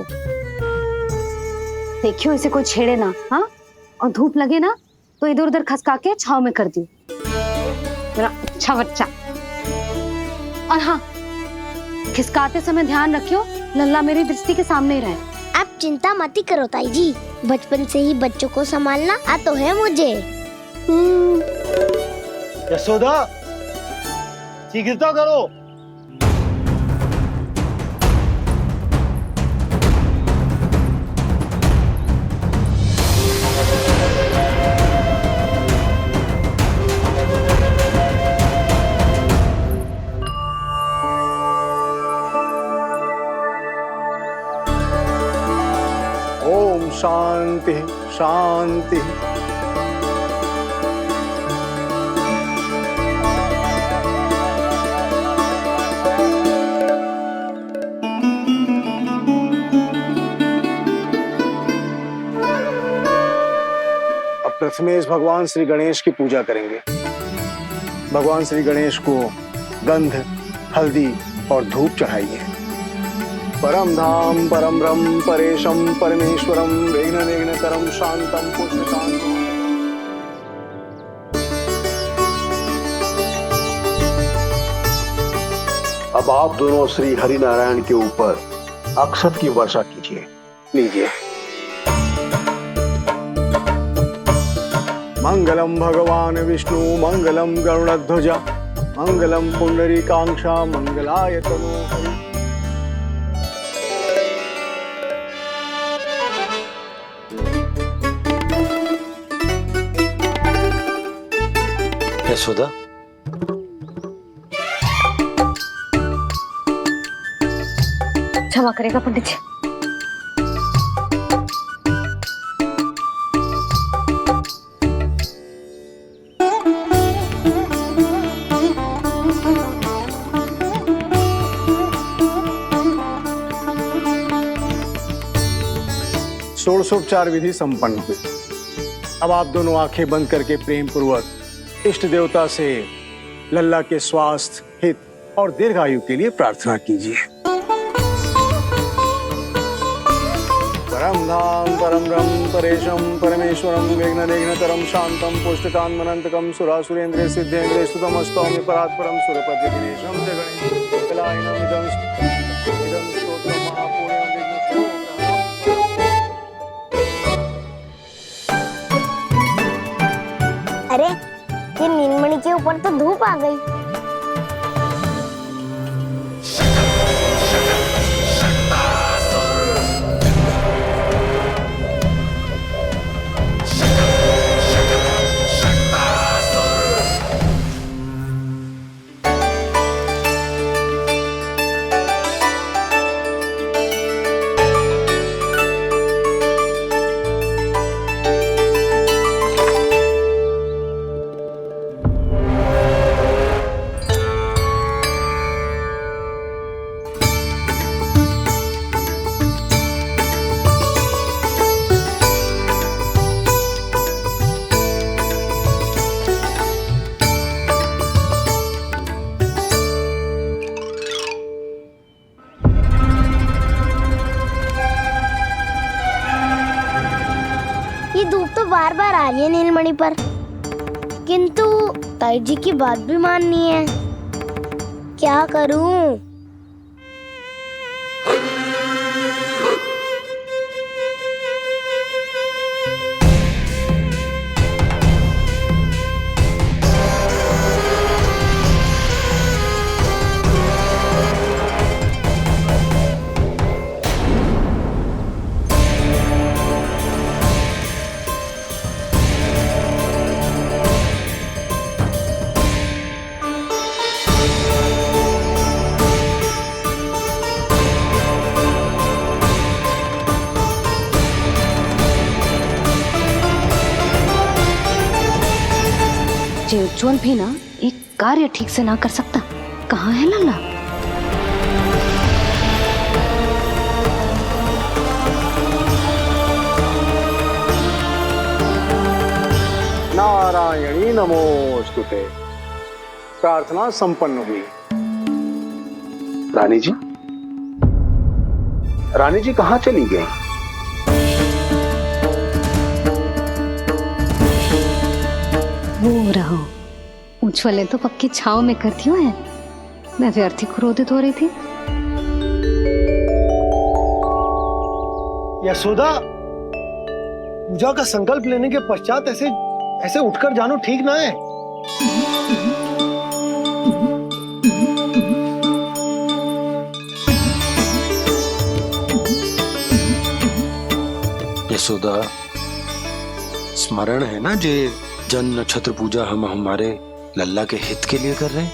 देखियो इसे कोई छेड़े ना, हाँ? और धूप लगे ना तो इधर उधर खसका के छाव में कर दी। मेरा अच्छा बच्चा। और हाँ, खिसकाते समय ध्यान रखियो लल्ला मेरी दृष्टि के सामने ही रहे। आप चिंता मत करो ताई जी, बचपन से ही बच्चों को संभालना आता है मुझे। यशोदा, शीघ्रता करो। ओम शांति शांति। अब प्रथमेश भगवान श्री गणेश की पूजा करेंगे। भगवान श्री गणेश को गंध, हल्दी और धूप चढ़ाइए। परम धाम परम ब्रह्म परेशम परमेश्वरम विघ्न निघ्नकरम शांतम पुष्टकांतम। अब आप दोनों श्री हरि नारायण के ऊपर अक्षत की वर्षा कीजिए। लीजिए। मंगलम भगवान विष्णु मंगलम गरुड़ध्वजा मंगलम पुंडरीकाक्षा मंगलाय तनोहरि। यशोदा, क्षमा करेगा पंडित जी। षोडशोपचार विधि संपन्न हुई। अब आप दोनों आंखें बंद करके प्रेम पूर्वक इष्ट देवता से लल्ला के स्वास्थ्य, हित और दीर्घायु के लिए प्रार्थना कीजिए। परम धाम परम ब्रह्म परेशम परमेश्वरम विघ्न निघ्नकरम शांतम पुष्टकांतमनंतकम सुरासुरेंद्र सिद्धेंद्र स्तुतम स्तौम्य परात्परम सुरपति दिनेशम जगणेश कलायनम इदं स्तोत्रम महापुण्यम विघ्न। अरे ये नीलमणि के ऊपर तो धूप आ गई। तो बार बार आ रही है नीलमणि पर, किंतु ताई जी की बात भी माननी है। क्या करूं? उज्जवल भी ना एक कार्य ठीक से ना कर सकता। कहाँ है लल्ला? नारायणी नमोस्तुते। प्रार्थना संपन्न हुई। रानी जी, रानी जी कहाँ चली गई? वो रहो, उज्जवल तो पक्की छाव में करती हुए है। मैं व्यर्थ ही क्रोधित हो रही थी। यशोदा, पूजा का संकल्प लेने के पश्चात ऐसे ऐसे उठकर जानो ठीक ना है। यशोदा, स्मरण है ना जे जन नक्षत्र पूजा हम हमारे लल्ला के हित के लिए कर रहे हैं।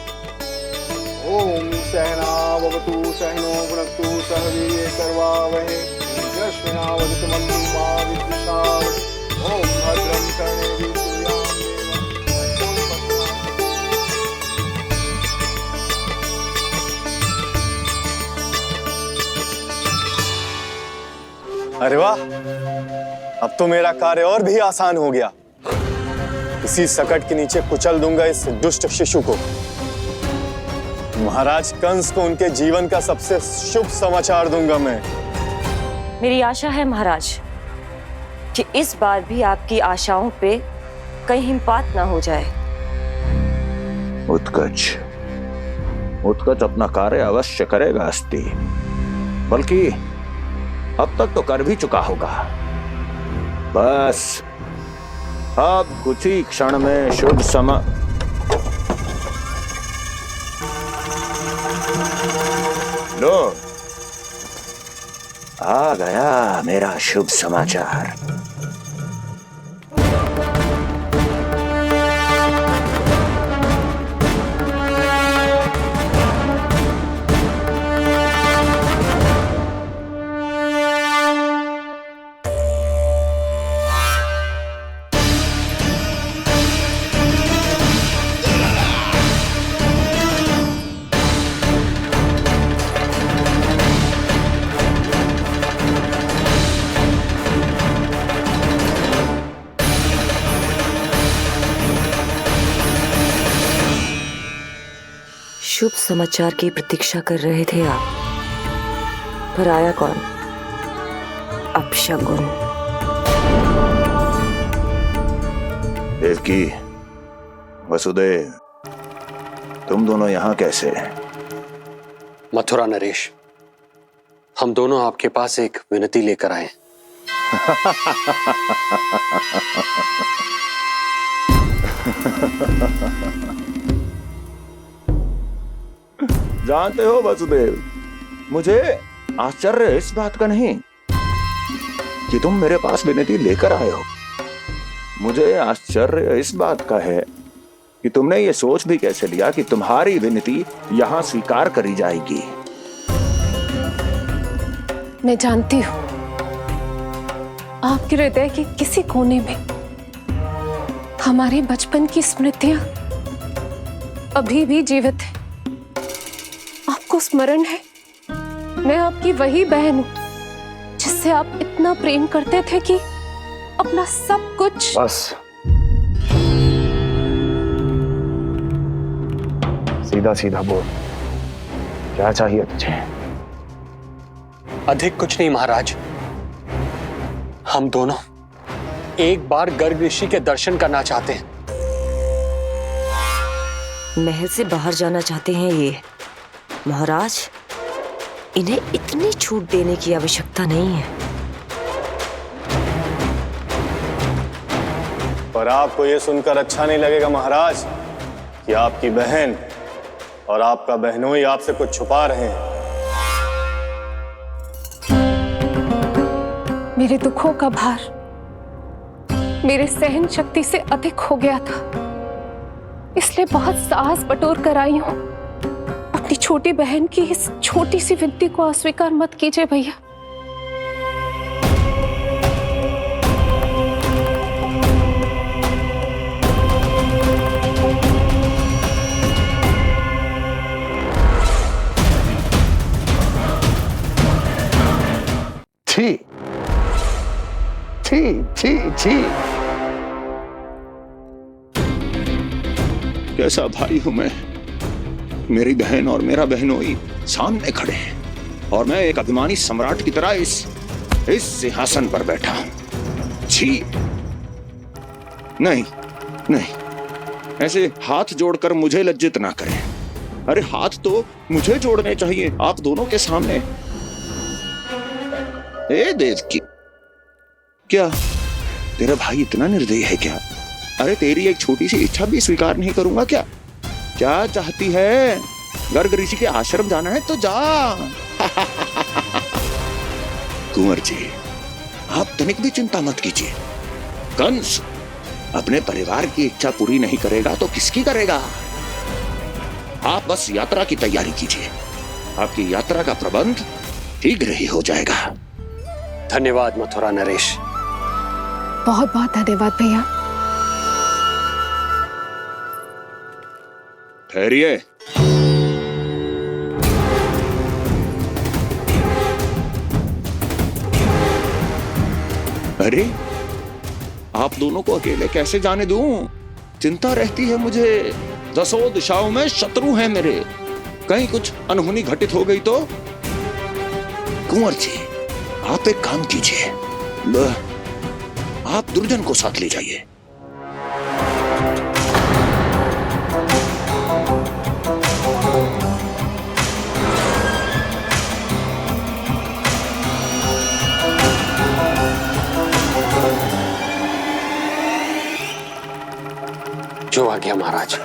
ओम सहनावतु सहनो भुनक्तु सह वीर्यं करवावहै तेजस्विनावधीतमस्तु मा विद्विषावहै। ओम भद्रं कर्णेभिः अरे वाह, अब तो मेरा कार्य और भी आसान हो गया। इसी सकट के नीचे कुचल दूंगा इस दुष्ट शिशु को। महाराज कंस को उनके जीवन का सबसे शुभ समाचार दूंगा मैं। मेरी आशा है महाराज कि इस बार भी आपकी आशाओं पे कहीं हिमपात ना हो जाए। उत्कच, उत्कच अपना कार्य अवश्य करेगा अस्ति, बल्कि अब तक तो कर भी चुका होगा। बस अब कुछ ही क्षण में शुभ समय। लो, आ गया मेरा शुभ समाचार। शुभ समाचार की प्रतीक्षा कर रहे थे आप, पर आया कौन? अपशगुन। देवकी, वसुदेव, तुम दोनों यहाँ कैसे? मथुरा नरेश, हम दोनों आपके पास एक विनती लेकर आए। जानते हो वसुदेव, मुझे आश्चर्य इस बात का नहीं कि तुम मेरे पास विनती लेकर आए हो। मुझे आश्चर्य इस बात का है कि तुमने ये सोच भी कैसे लिया कि तुम्हारी विनती यहाँ स्वीकार करी जाएगी। मैं जानती हूँ आपके हृदय के किसी कोने में हमारे बचपन की स्मृतियां अभी भी जीवित है। आपको स्मरण है, मैं आपकी वही बहन हूं जिससे आप इतना प्रेम करते थे कि अपना सब कुछ। बस सीधा सीधा बोल, क्या चाहिए तुझे? अधिक कुछ नहीं महाराज, हम दोनों एक बार गर्ग ऋषि के दर्शन करना चाहते हैं। महल से बाहर जाना चाहते हैं ये। महाराज, इन्हें इतनी छूट देने की आवश्यकता नहीं है। पर आपको ये सुनकर अच्छा नहीं लगेगा महाराज कि आपकी बहन और आपका बहनोई आपसे कुछ छुपा रहे हैं। मेरे दुखों का भार मेरे सहन शक्ति से अधिक हो गया था, इसलिए बहुत साहस बटोर कर आई हूं। अपनी छोटी बहन की इस छोटी सी विनती को अस्वीकार मत कीजिए भैया। छी छी छी छी, कैसा भाई हूं मैं। मेरी बहन और मेरा बहनोई सामने खड़े हैं और मैं एक अभिमानी सम्राट की तरह इस सिंहासन पर बैठा हूं। छी, नहीं नहीं, ऐसे हाथ जोड़कर मुझे लज्जित ना करें। अरे हाथ तो मुझे जोड़ने चाहिए आप दोनों के सामने। ए देवकी, क्या तेरा भाई इतना निर्दयी है क्या? अरे तेरी एक छोटी सी इच्छा भी स्वीकार नहीं करूंगा क्या? क्या चाहती है? गर्ग ऋषि के आश्रम जाना है तो जा। कुंवर जी, आप तनिक भी चिंता मत कीजिए। कंस अपने परिवार की इच्छा पूरी नहीं करेगा तो किसकी करेगा? आप बस यात्रा की तैयारी कीजिए, आपकी यात्रा का प्रबंध शीघ्र ही हो जाएगा। धन्यवाद मथुरा नरेश। बहुत बहुत धन्यवाद भैया। ठहरिए। अरे आप दोनों को अकेले कैसे जाने दूं? चिंता रहती है मुझे। दसों दिशाओं में शत्रु हैं मेरे, कहीं कुछ अनहोनी घटित हो गई तो? कुंवर जी, आप एक काम कीजिए, आप दुर्जन को साथ ले जाइए। जो आ गया महाराज।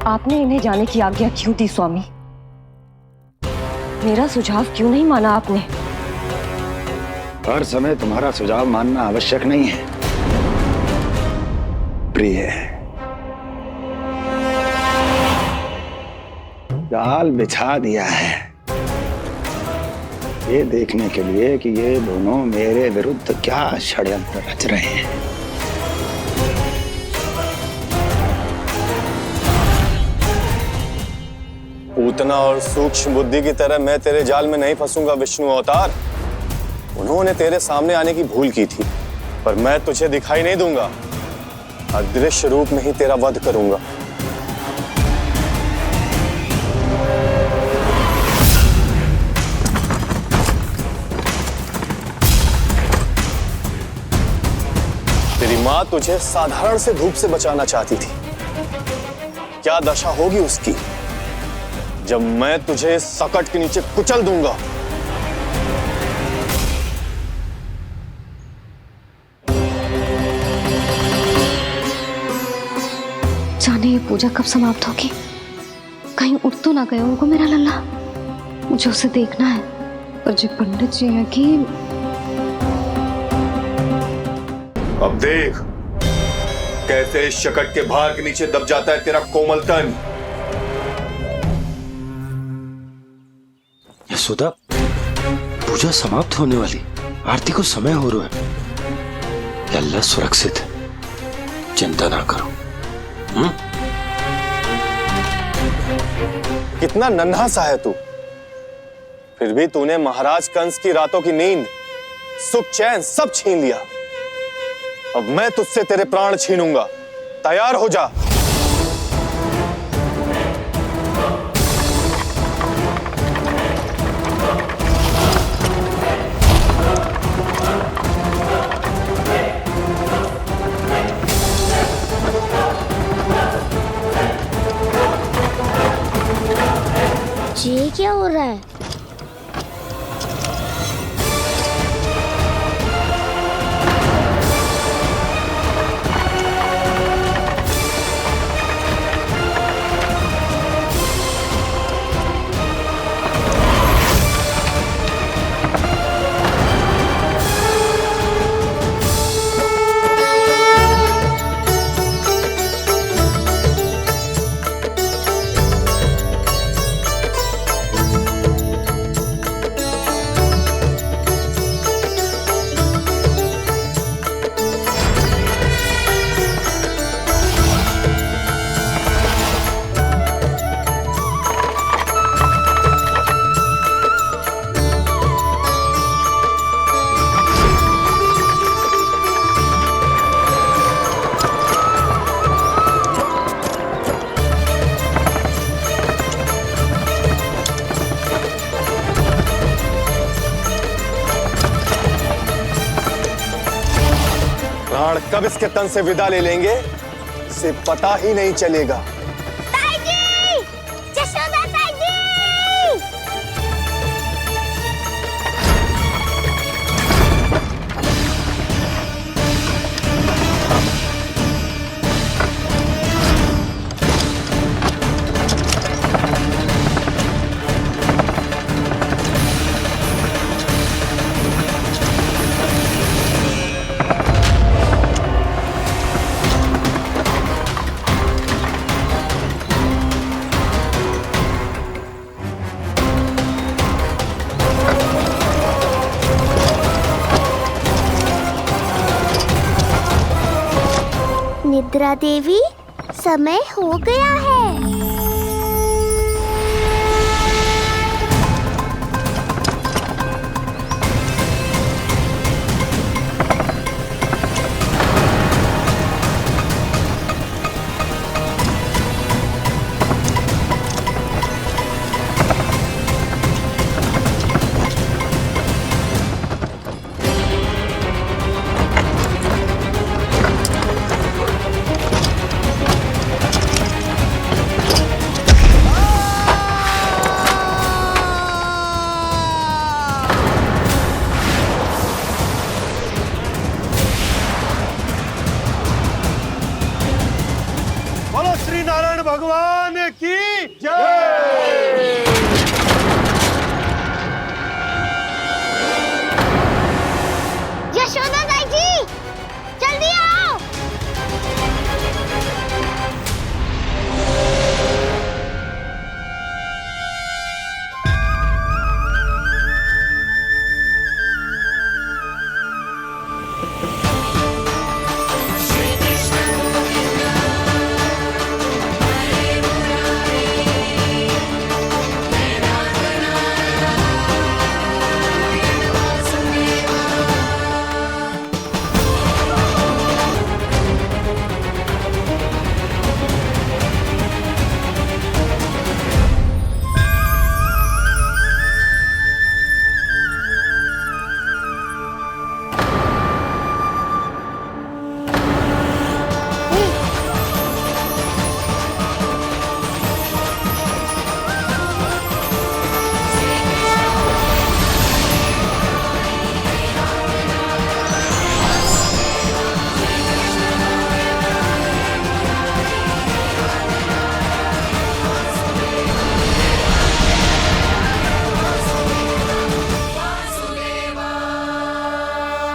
आपने इन्हें जाने की आज्ञा क्यों दी स्वामी? मेरा सुझाव क्यों नहीं माना आपने? हर समय तुम्हारा सुझाव मानना आवश्यक नहीं है प्रिय। जाल बिछा दिया है ये देखने के लिए कि ये दोनों मेरे विरुद्ध क्या षड्यंत्र रच रहे हैं। पूतना और सूक्ष्म बुद्धि की तरह मैं तेरे जाल में नहीं फंसूंगा विष्णु अवतार। उन्होंने तेरे सामने आने की भूल की थी, पर मैं तुझे दिखाई नहीं दूंगा। अदृश्य रूप में ही तेरा वध करूंगा। तेरी मां तुझे साधारण से धूप से बचाना चाहती थी। क्या दशा होगी उसकी जब मैं तुझे सकट के नीचे कुचल दूंगा। जाने ये पूजा कब समाप्त होगी? कहीं उठ तो ना गया होगा मेरा लल्ला। मुझे उसे देखना है। पर जो पंडित जी है कि अब देख कैसे इस शकट के भार के नीचे दब जाता है तेरा कोमल तन। यशोदा, पूजा समाप्त होने वाली, आरती को समय हो रहा है। लल्ला सुरक्षित है, चिंता ना करो। कितना नन्हा सा है तू, फिर भी तूने महाराज कंस की रातों की नींद सुख चैन सब छीन लिया। अब मैं तुझसे तेरे प्राण छीनूंगा। तैयार हो जा। ये क्या हो रहा है? प्राण कब इसके तन से विदा ले लेंगे इसे पता ही नहीं चलेगा। ताई जी! जशोदा ताई जी! निद्रा देवी, समय हो गया है। बोलो श्री नारायण भगवान की जय। यशोदा ताई जी, जल्दी आओ।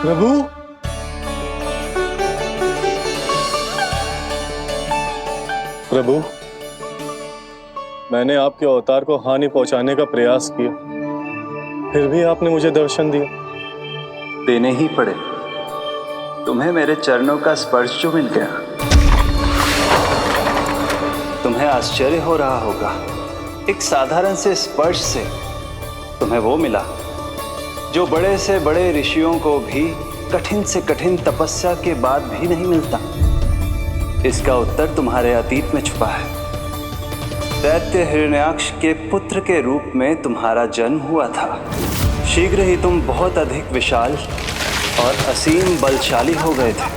प्रभु, प्रभु, मैंने आपके अवतार को हानि पहुंचाने का प्रयास किया, फिर भी आपने मुझे दर्शन दिया। देने ही पड़े। तुम्हें मेरे चरणों का स्पर्श जो मिल गया, तुम्हें आश्चर्य हो रहा होगा। एक साधारण से स्पर्श से तुम्हें वो मिला जो बड़े से बड़े ऋषियों को भी कठिन से कठिन तपस्या के बाद भी नहीं मिलता? इसका उत्तर तुम्हारे अतीत में छुपा है। दैत्य हिरण्याक्ष के पुत्र के रूप में तुम्हारा जन्म हुआ था। शीघ्र ही तुम बहुत अधिक विशाल और असीम बलशाली हो गए थे,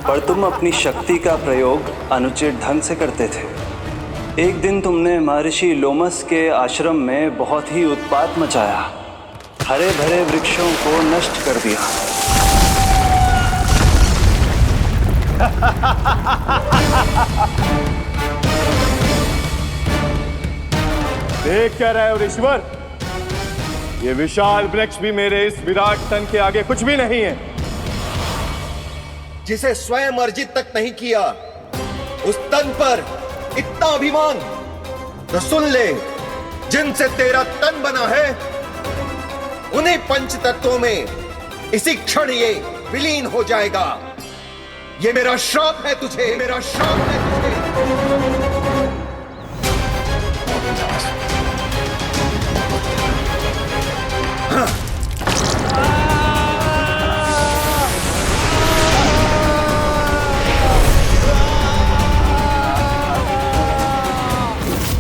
पर तुम अपनी शक्ति का प्रयोग अनुचित ढंग से करते थे। एक दिन तुमने महर्षि लोमस के आश्रम में बहुत ही उत्पात मचाया, हरे भरे वृक्षों को नष्ट कर दिया। देख क्या रहे हो ऋषिवर? ये विशाल वृक्ष भी मेरे इस विराट तन के आगे कुछ भी नहीं है। जिसे स्वयं अर्जित तक नहीं किया, उस तन पर इतना अभिमान, तो सुन ले, जिनसे तेरा तन बना है उन्हीं पंच तत्वों में इसी क्षण ये विलीन हो जाएगा। ये मेरा श्राप है तुझे, मेरा श्राप है तुझे।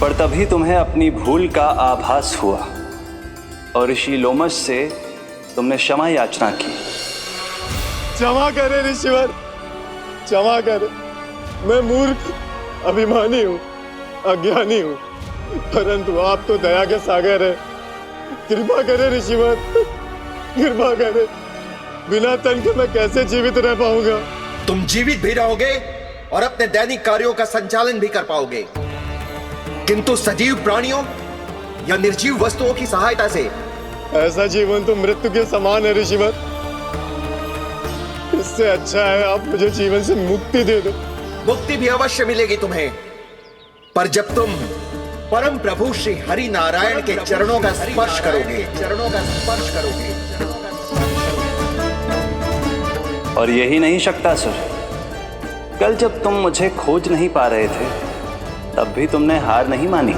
पर तभी तुम्हें अपनी भूल का आभास हुआ और ऋषि लोमस से तुमने क्षमा याचना की। क्षमा करे ऋषिवर, क्षमा करे। मैं मूर्ख, अभिमानी हूँ, अज्ञानी हूँ, परंतु आप तो दया के सागर है। कृपा करे ऋषिवर, कृपा करे। बिना तन के मैं कैसे जीवित रह पाऊंगा? तुम जीवित भी रहोगे और अपने दैनिक कार्यों का संचालन भी कर पाओगे, किंतु सजीव प्राणियों या निर्जीव वस्तुओं की सहायता से। ऐसा जीवन तो मृत्यु के समान है ऋषिवर। इससे अच्छा है आप मुझे जीवन से मुक्ति दे दो। मुक्ति भी अवश्य मिलेगी तुम्हें, पर जब तुम परम प्रभु श्री हरि नारायण के चरणों का स्पर्श करोगे, चरणों का स्पर्श करोगे। और यही नहीं शक्तासुर, कल जब तुम मुझे खोज नहीं पा रहे थे, तब भी तुमने हार नहीं मानी।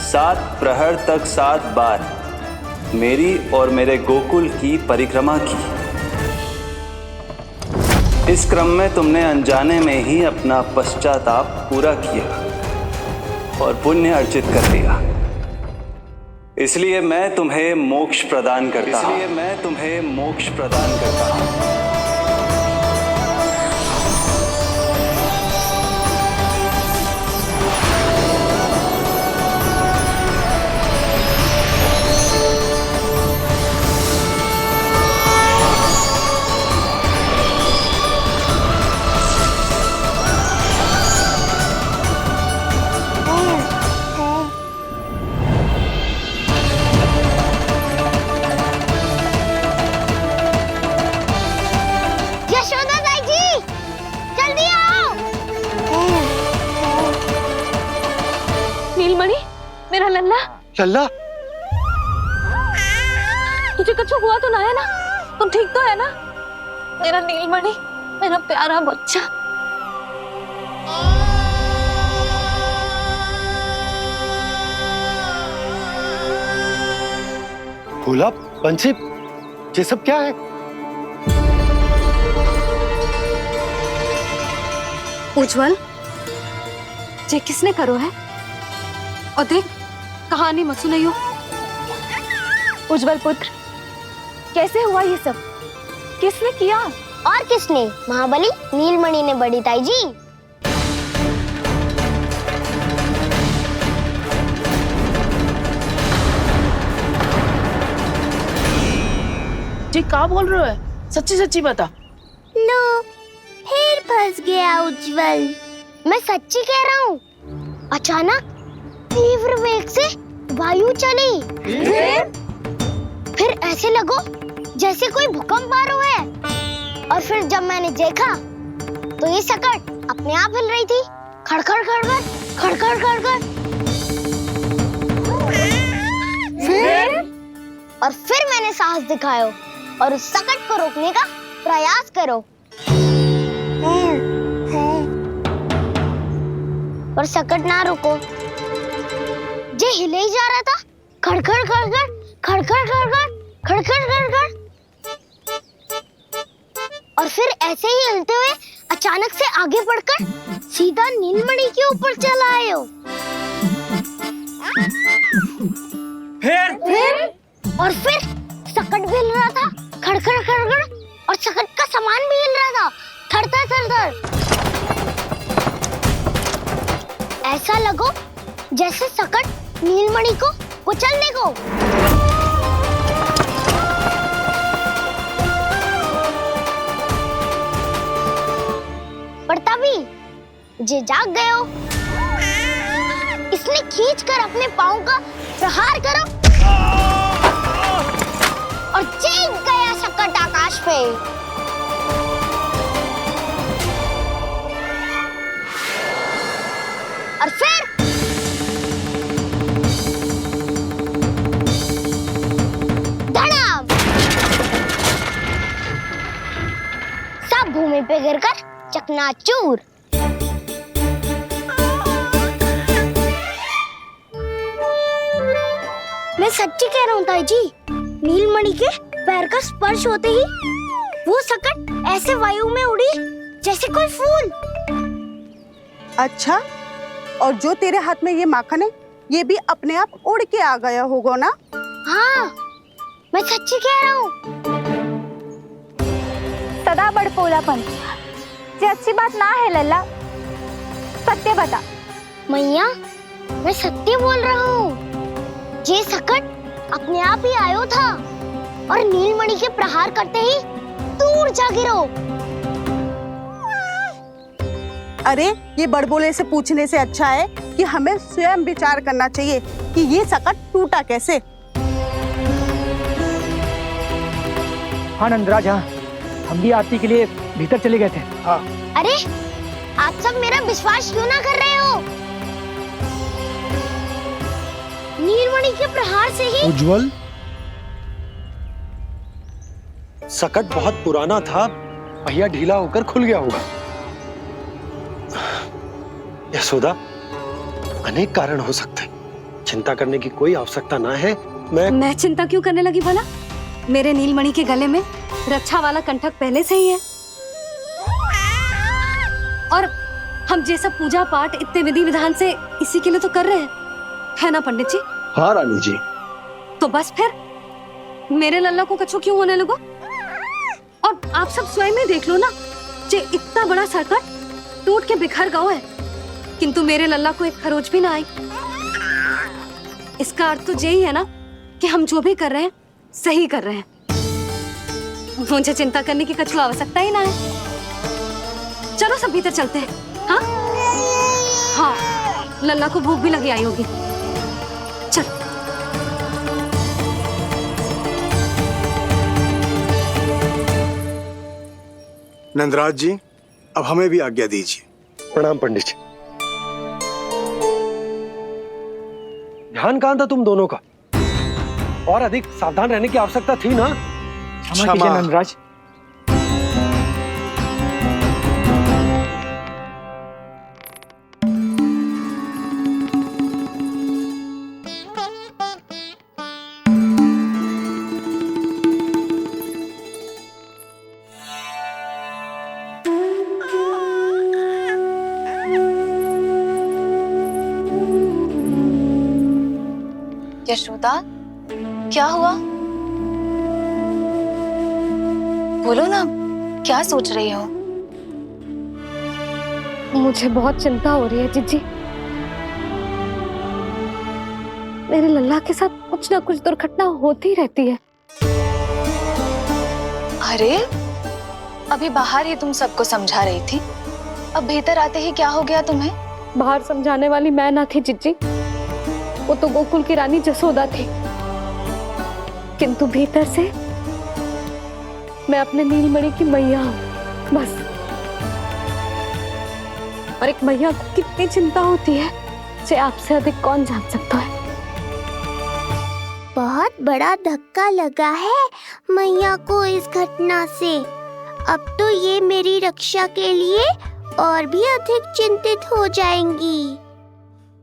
7 प्रहर तक 7 बार मेरी और मेरे गोकुल की परिक्रमा की। इस क्रम में तुमने अनजाने में ही अपना पश्चाताप पूरा किया और पुण्य अर्जित कर लिया। इसलिए मैं तुम्हें मोक्ष प्रदान करता हूं। इसलिए मैं तुम्हें मोक्ष प्रदान करता हूं। मेरा लल्ला, लल्ला, तुझे कुछ हुआ तो ना है ना? तुम ठीक तो है ना? मेरा नीलमणि, मेरा प्यारा बच्चा। भोला, बंसी, ये सब क्या है? उज्जवल, ये किसने करो है? और देख, कहानी मत सुनाइयो। उज्जवल पुत्र, कैसे हुआ ये सब? किसने किया? और किसने? महाबली नीलमणि ने बड़ी ताई जी। जी क्या बोल रहे हो? सच्ची सच्ची बता। लो, फिर फंस गया उज्जवल। मैं सच्ची कह रहा हूँ। अचानक तीव्र वेग से वायु चली, फिर ऐसे लगो जैसे कोई भूकंप आ रहा है। और फिर जब मैंने देखा तो ये सकट अपने आप हिल रही थी, खड़खड़ खड़खड़ खड़खड़ खड़खड़। फिर मैंने साहस दिखाया और उस सकट को रोकने का प्रयास करो, पर सकट ना रुको। जे हिले ही जा रहा था, खड़खड़ खड़खड़ खड़खड़ खड़खड़ खड़खड़ खड़खड़, और फिर ऐसे ही हिलते हुए अचानक से आगे बढ़कर सीधा नीलमणि के ऊपर चला आए हो। फिर और फिर सकट भी हिल रहा था, खड़खड़ खड़खड़, और सकट का सामान भी हिल रहा था, थरथर थरथर। ऐसा लगो जैसे सकट नीलमणि को कुचलने को। पर तभी जे जाग गए हो, इसने खींचकर अपने पाँव का प्रहार करो और चीख गया सकट आकाश पे। और फिर धड़ाम, सब भूमि पे गिरकर चकनाचूर। मैं सच्ची कह रहा हूँ ताई जी, नीलमणि के पैर का स्पर्श होते ही वो सकट ऐसे वायु में उड़ी जैसे कोई फूल। अच्छा, और जो तेरे हाथ में ये माखन है, ये भी अपने आप उड़ के आ गया होगा ना? हाँ, मैं सच्ची कह रहा हूँ। सदा बड़पोलापन, ये अच्छी बात ना है लल्ला, सत्य बता। मैया, मैं सत्य बोल रहा हूँ। ये सकट अपने आप ही आयो था और नीलमणि के प्रहार करते ही दूर जा गिरो। अरे, ये बड़बोले से पूछने से अच्छा है कि हमें स्वयं विचार करना चाहिए कि ये सकट टूटा कैसे। हाँ नंदराज, हाँ, हम भी आरती के लिए भीतर चले गए थे। हाँ। अरे, आप सब मेरा विश्वास क्यों ना कर रहे हो? नीलमणि के प्रहार से ही उज्जवल, सकट बहुत पुराना था, पहिया ढीला होकर खुल गया होगा। यशोदा, अनेक कारण हो सकते हैं, चिंता करने की कोई आवश्यकता ना है। मैं चिंता क्यों करने लगी भला? मेरे नीलमणि के गले में रक्षा वाला कंठक पहले से ही है, और हम ये सब पूजा पाठ इतने विधि विधान से इसी के लिए तो कर रहे हैं, है ना पंडित जी? हाँ रानी जी। तो बस फिर मेरे लल्ला को कछु क्यों होने लगो? और आप सब स्वयं ही देख लो ना, जे इतना बड़ा सकट टूट के बिखर गया है, किंतु मेरे लल्ला को एक खरोच भी ना आई। इसका अर्थ तो यही है ना कि हम जो भी कर रहे हैं सही कर रहे हैं। मुझे चिंता करने की कछु आवश्यकता ही ना है। चलो सब भीतर चलते हैं। हाँ हाँ, लल्ला को भूख भी लगी आई होगी। चल। नंदराज जी, अब हमें भी आज्ञा दीजिए। प्रणाम पंडित जी। ध्यान कहाँ था तुम दोनों का? और अधिक सावधान रहने की आवश्यकता थी ना? क्षमा कीजिए नंदराज। यशोदा, क्या हुआ? बोलो ना, क्या सोच रही हो? मुझे बहुत चिंता हो रही है जीजी। मेरे लल्ला के साथ कुछ ना कुछ दुर्घटना होती रहती है। अरे, अभी बाहर ही तुम सबको समझा रही थी, अब भीतर आते ही क्या हो गया तुम्हें? बाहर समझाने वाली मैं ना थी जीजी, वो तो गोकुल की रानी जसोदा थी, किंतु भीतर से मैं अपने नीलमणि की मैया हूँ बस। और एक मैया को कितनी चिंता होती है, से आपसे अधिक कौन जान सकता है। बहुत बड़ा धक्का लगा है मैया को इस घटना से। अब तो ये मेरी रक्षा के लिए और भी अधिक चिंतित हो जाएंगी।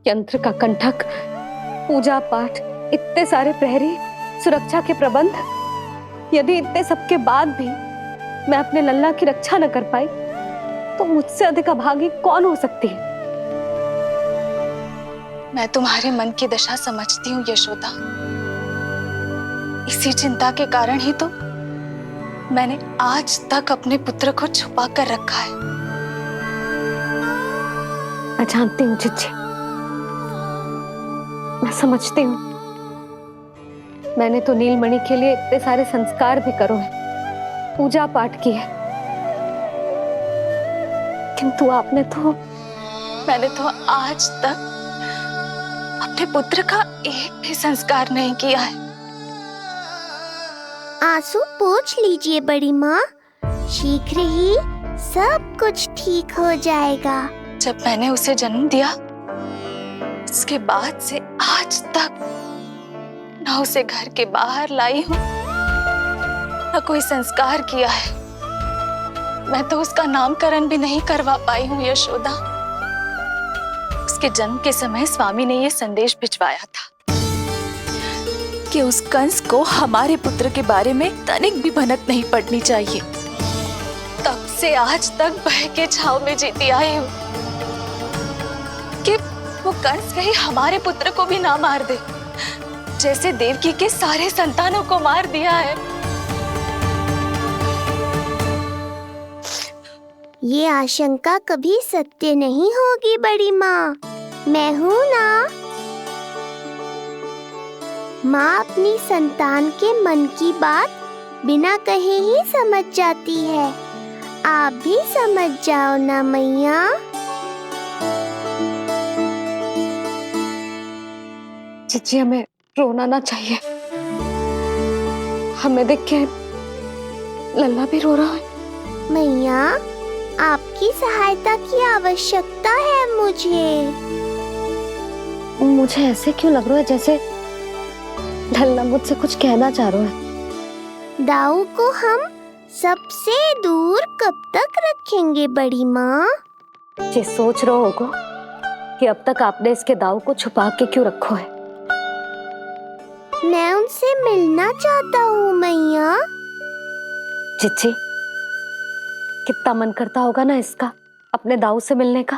यंत्र का कंठक, पूजा पाठ, इतने सारे प्रहरी, सुरक्षा के प्रबंध, यदि इतने सबके बाद भी मैं अपने लल्ला की रक्षा न कर पाई तो मुझसे अधिक अभागी कौन हो सकती है? मैं तुम्हारे मन की दशा समझती हूँ यशोदा। इसी चिंता के कारण ही तो मैंने आज तक अपने पुत्र को छुपा कर रखा है। मैं जानती हूँ चिच्ची, मैं समझती हूँ। मैंने तो नीलमणि के लिए इतने सारे संस्कार भी करो है, पूजा पाठ की है, किंतु मैंने तो आज तक अपने पुत्र का एक भी संस्कार नहीं किया है। आंसू पोंछ लीजिए बड़ी माँ, शीघ्र ही सब कुछ ठीक हो जाएगा। जब मैंने उसे जन्म दिया उसके बाद से आज तक न उसे घर के बाहर लाई हूँ न कोई संस्कार किया है। मैं तो उसका नामकरण भी नहीं करवा पाई हूँ यशोदा। उसके जन्म के समय स्वामी ने यह संदेश भिजवाया था कि उस कंस को हमारे पुत्र के बारे में तनिक भी भनक नहीं पड़नी चाहिए। तब से आज तक भय के छाव में जीती आई हूँ कि वो कंस कहीं हमारे पुत्र को भी ना मार दे, जैसे देवकी के सारे संतानों को मार दिया है। ये आशंका कभी सत्य नहीं होगी बड़ी माँ, मैं हूँ ना। माँ अपनी संतान के मन की बात बिना कहे ही समझ जाती है। आप भी समझ जाओ ना मैया। चिच्ची, हमें रोना ना चाहिए। हमें देख के लल्ला भी रो रहा है। मैया, आपकी सहायता की आवश्यकता है मुझे ऐसे क्यों लग रहा है जैसे लल्ला मुझसे कुछ कहना चाह रहा है। दाऊ को हम सबसे दूर कब तक रखेंगे बड़ी माँ? ये सोच रहे होगा कि अब तक आपने इसके दाऊ को छुपा के क्यों रखो है। मैं उनसे मिलना चाहता हूँ मैया। चिच्ची, कितना मन करता होगा ना इसका अपने दाऊ से मिलने का।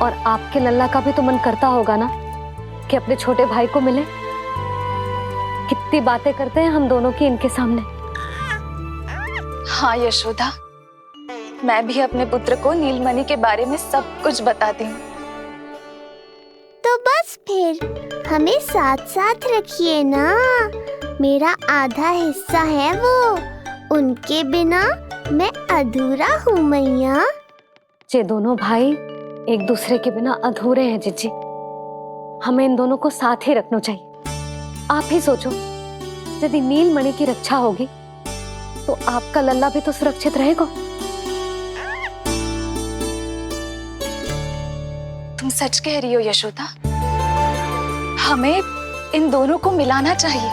और आपके लल्ला का भी तो मन करता होगा ना कि अपने छोटे भाई को मिले। कितनी बातें करते हैं हम दोनों की इनके सामने। हाँ यशोदा, मैं भी अपने पुत्र को नीलमणि के बारे में सब कुछ बताती हूँ। तो बस फिर हमें साथ साथ रखिए ना। मेरा आधा हिस्सा है वो, उनके बिना मैं अधूरा हूँ मैया। ये दोनों भाई एक दूसरे के बिना अधूरे हैं जिज्जी। हमें इन दोनों को साथ ही रखना चाहिए। आप ही सोचो, यदि नीलमणि की रक्षा होगी तो आपका लल्ला भी तो सुरक्षित रहेगा। तुम सच कह रही हो यशोदा। हमें इन दोनों को मिलाना चाहिए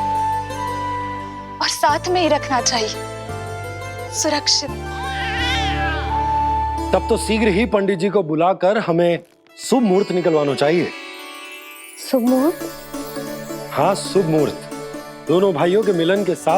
और साथ में ही रखना चाहिए, सुरक्षित। तब तो शीघ्र ही पंडित जी को बुलाकर हमें शुभ मुहूर्त निकलवाना चाहिए। शुभ मुहूर्त? हाँ, शुभ मुहूर्त। दोनों भाइयों के मिलन के साथ